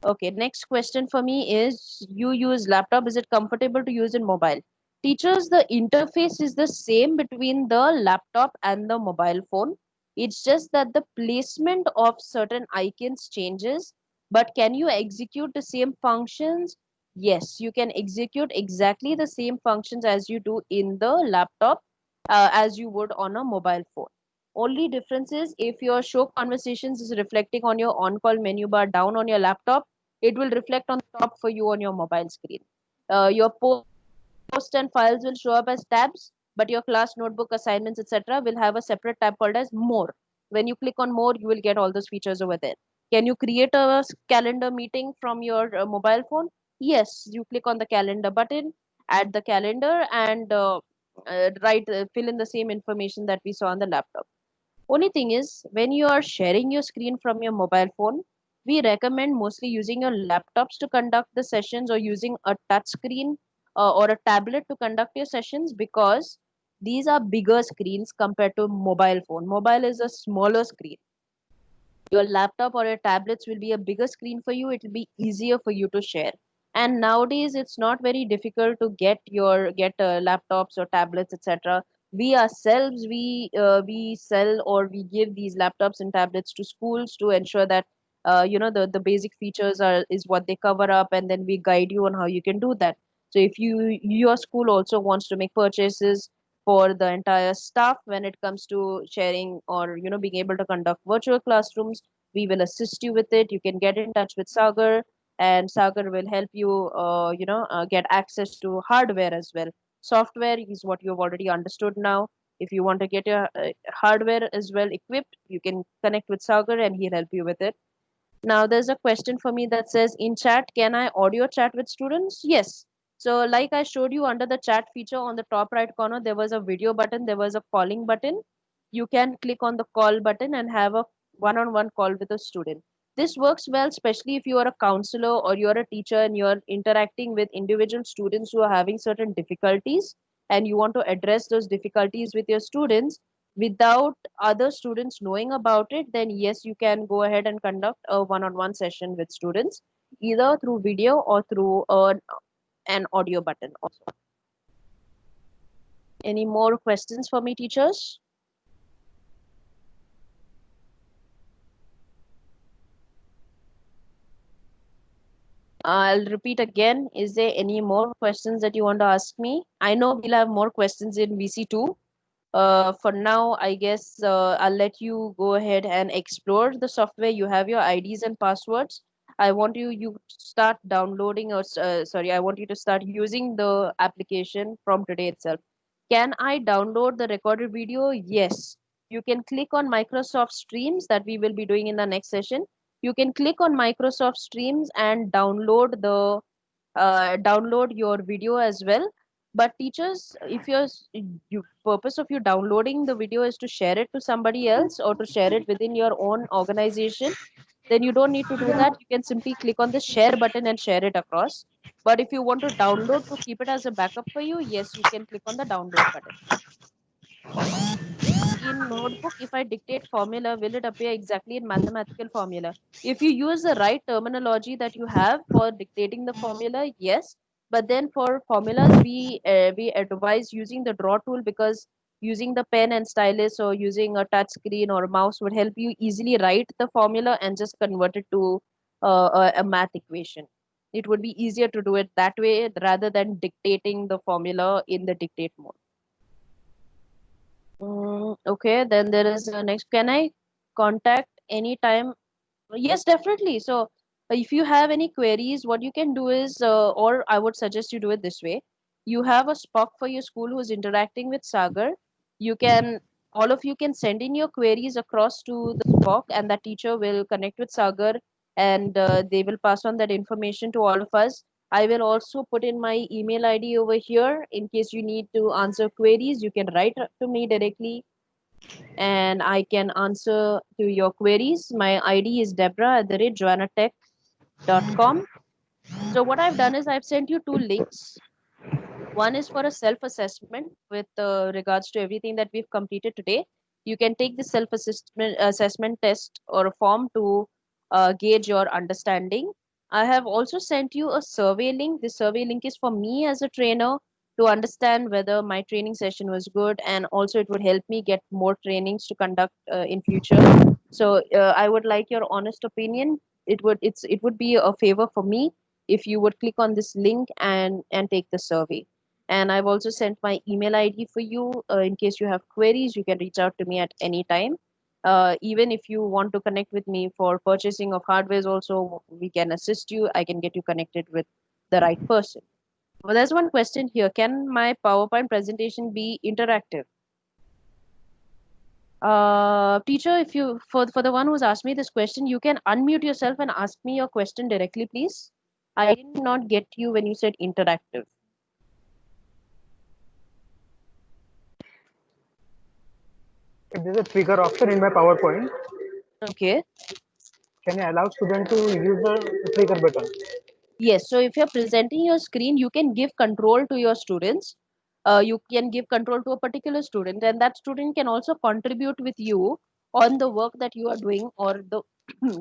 Okay, next question for me is, you use laptop, is it comfortable to use in mobile? Teachers, the interface is the same between the laptop and the mobile phone. It's just that the placement of certain icons changes. But can you execute the same functions? Yes, you can execute exactly the same functions as you do in the laptop, as you would on a mobile phone. Only difference is, if your show conversations is reflecting on your on-call menu bar down on your laptop, it will reflect on the top for you on your mobile screen. Your posts and files will show up as tabs, but your class notebook assignments, etc., will have a separate tab called as More. When you click on More, you will get all those features over there. Can you create a calendar meeting from your mobile phone? Yes, you click on the calendar button, add the calendar, and fill in the same information that we saw on the laptop. Only thing is, when you are sharing your screen from your mobile phone, we recommend mostly using your laptops to conduct the sessions, or using a touch screen or a tablet to conduct your sessions, because these are bigger screens compared to mobile phone. Mobile is a smaller screen. Your laptop or your tablets will be a bigger screen for you. It will be easier for you to share. And nowadays it's not very difficult to get laptops or tablets, etc. We ourselves, we sell or we give these laptops and tablets to schools to ensure that the basic features are is what they cover up, and then we guide you on how you can do that. So if your school also wants to make purchases for the entire staff when it comes to sharing, or being able to conduct virtual classrooms, we will assist you with it. You can get in touch with Sagar, and Sagar will help you get access to hardware as well. Software is what you've already understood now. If you want to get your hardware as well equipped, you can connect with Sagar and he'll help you with it. Now, there's a question for me that says, in chat, can I audio chat with students? Yes. So, like I showed you, under the chat feature on the top right corner, there was a video button, there was a calling button. You can click on the call button and have a one on one call with a student. This works well, especially if you are a counselor or you're a teacher and you're interacting with individual students who are having certain difficulties, and you want to address those difficulties with your students without other students knowing about it. Then yes, you can go ahead and conduct a one-on-one session with students, either through video or through an audio button also. Any more questions for me, teachers? I'll repeat again. Is there any more questions that you want to ask me? I know we'll have more questions in VC2. For now, I guess I'll let you go ahead and explore the software. You have your IDs and passwords. I want you start downloading or sorry, I want you to start using the application from today itself. Can I download the recorded video? Yes. You can click on Microsoft Streams that we will be doing in the next session. You can click on Microsoft Streams and download your video as well. But teachers, if you purpose of you downloading the video is to share it to somebody else or to share it within your own organization, then you don't need to do that. You can simply click on the share button and share it across. But if you want to download to keep it as a backup for you, yes, you can click on the download button. In notebook, if I dictate formula, will it appear exactly in mathematical formula? If you use the right terminology that you have for dictating the formula, yes. But then for formulas, we advise using the draw tool, because using the pen and stylus or using a touch screen or a mouse would help you easily write the formula and just convert it to a math equation. It would be easier to do it that way rather than dictating the formula in the dictate mode. Okay, then there is next. Can I contact anytime? Yes, definitely. So, if you have any queries, what you can do is, or I would suggest you do it this way. You have a Spock for your school who's interacting with Sagar. You can, all of you can send in your queries across to the Spock, and that teacher will connect with Sagar, and they will pass on that information to all of us. I will also put in my email ID over here in case you need to answer queries. You can write to me directly and I can answer to your queries. My ID is Deborah@joannatech.com. So what I've done is I've sent you two links. One is for a self-assessment with regards to everything that we've completed today. You can take the self-assessment test or a form to gauge your understanding. I have also sent you a survey link. The survey link is for me as a trainer to understand whether my training session was good, and also it would help me get more trainings to conduct in future. So I would like your honest opinion. It would be a favor for me if you would click on this link and take the survey. And I've also sent my email ID for you. In case you have queries, you can reach out to me at any time. Even if you want to connect with me for purchasing of hardwares, also we can assist you. I can get you connected with the right person. Well, there's one question here. Can my PowerPoint presentation be interactive? Teacher, if you for the one who's asked me this question, you can unmute yourself and ask me your question directly, please. I did not get you when you said interactive. If there's a trigger option in my PowerPoint, Okay. can I allow student to use the trigger button? Yes, so if you're presenting your screen, you can give control to your students. You can give control to a particular student, and that student can also contribute with you on the work that you are doing, or the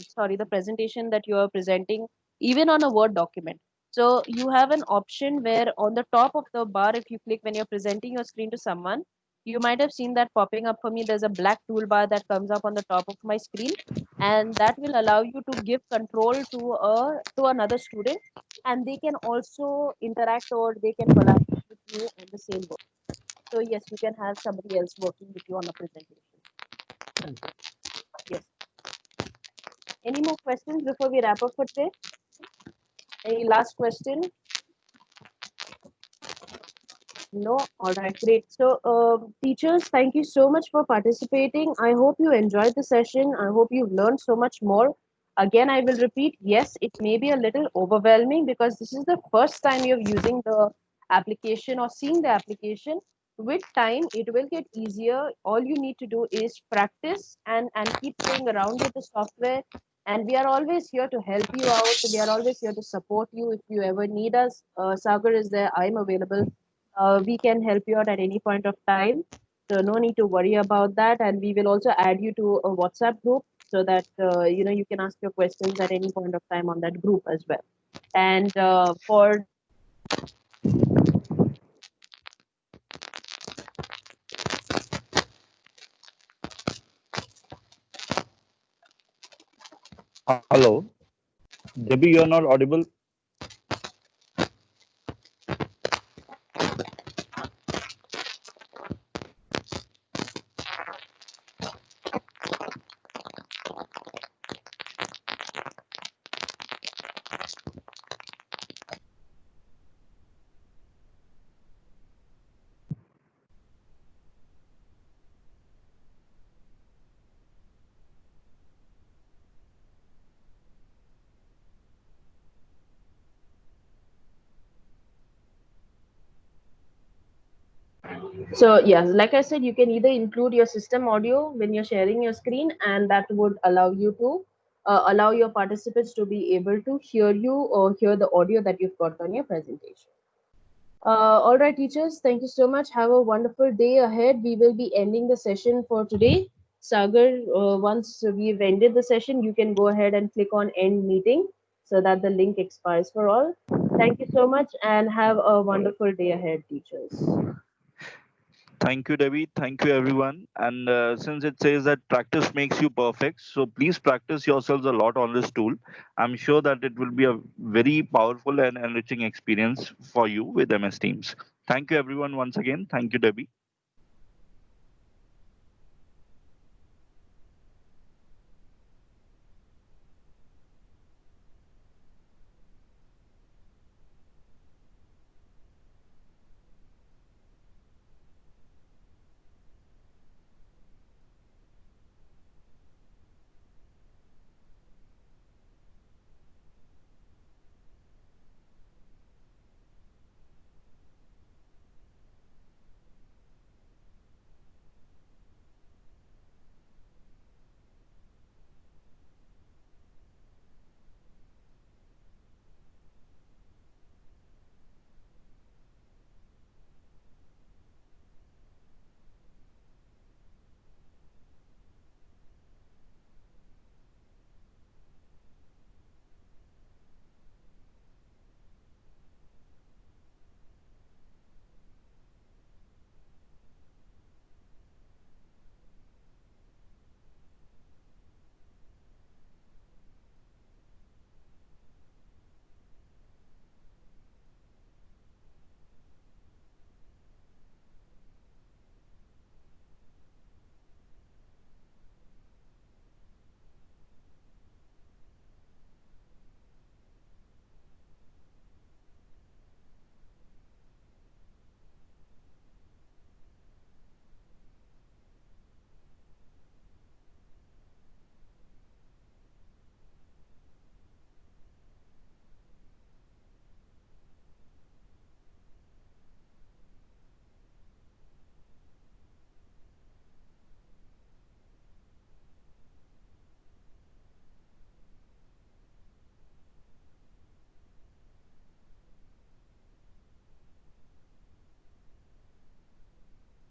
sorry, the presentation that you are presenting, even on a Word document. So you have an option where on the top of the bar, if you click when you're presenting your screen to someone, you might have seen that popping up for me. There's a black toolbar that comes up on the top of my screen, and that will allow you to give control to another student, and they can also interact or they can collaborate with you on the same work. So yes, you can have somebody else working with you on a presentation. Yes. Any more questions before we wrap up for today? Any last question? No? All right, great. So, teachers, thank you so much for participating. I hope you enjoyed the session. I hope you've learned so much more. Again, I will repeat, yes, it may be a little overwhelming because this is the first time you're using the application or seeing the application. With time, it will get easier. All you need to do is practice and keep playing around with the software. And we are always here to help you out. We are always here to support you if you ever need us. Sagar is there. I'm available. We can help you out at any point of time. So no need to worry about that. And we will also add you to a WhatsApp group so that you can ask your questions at any point of time on that group as well. And for Hello, Debbie, you're not audible. So yes, like I said, you can either include your system audio when you're sharing your screen, and that would allow you to allow your participants to be able to hear you or hear the audio that you've got on your presentation. All right, teachers, thank you so much. Have a wonderful day ahead. We will be ending the session for today. Sagar, once we've ended the session, you can go ahead and click on end meeting so that the link expires for all. Thank you so much and have a wonderful day ahead, teachers. Thank you, Debbie. Thank you, everyone. And since it says that practice makes you perfect, so please practice yourselves a lot on this tool. I'm sure that it will be a very powerful and enriching experience for you with MS Teams. Thank you, everyone, once again. Thank you, Debbie.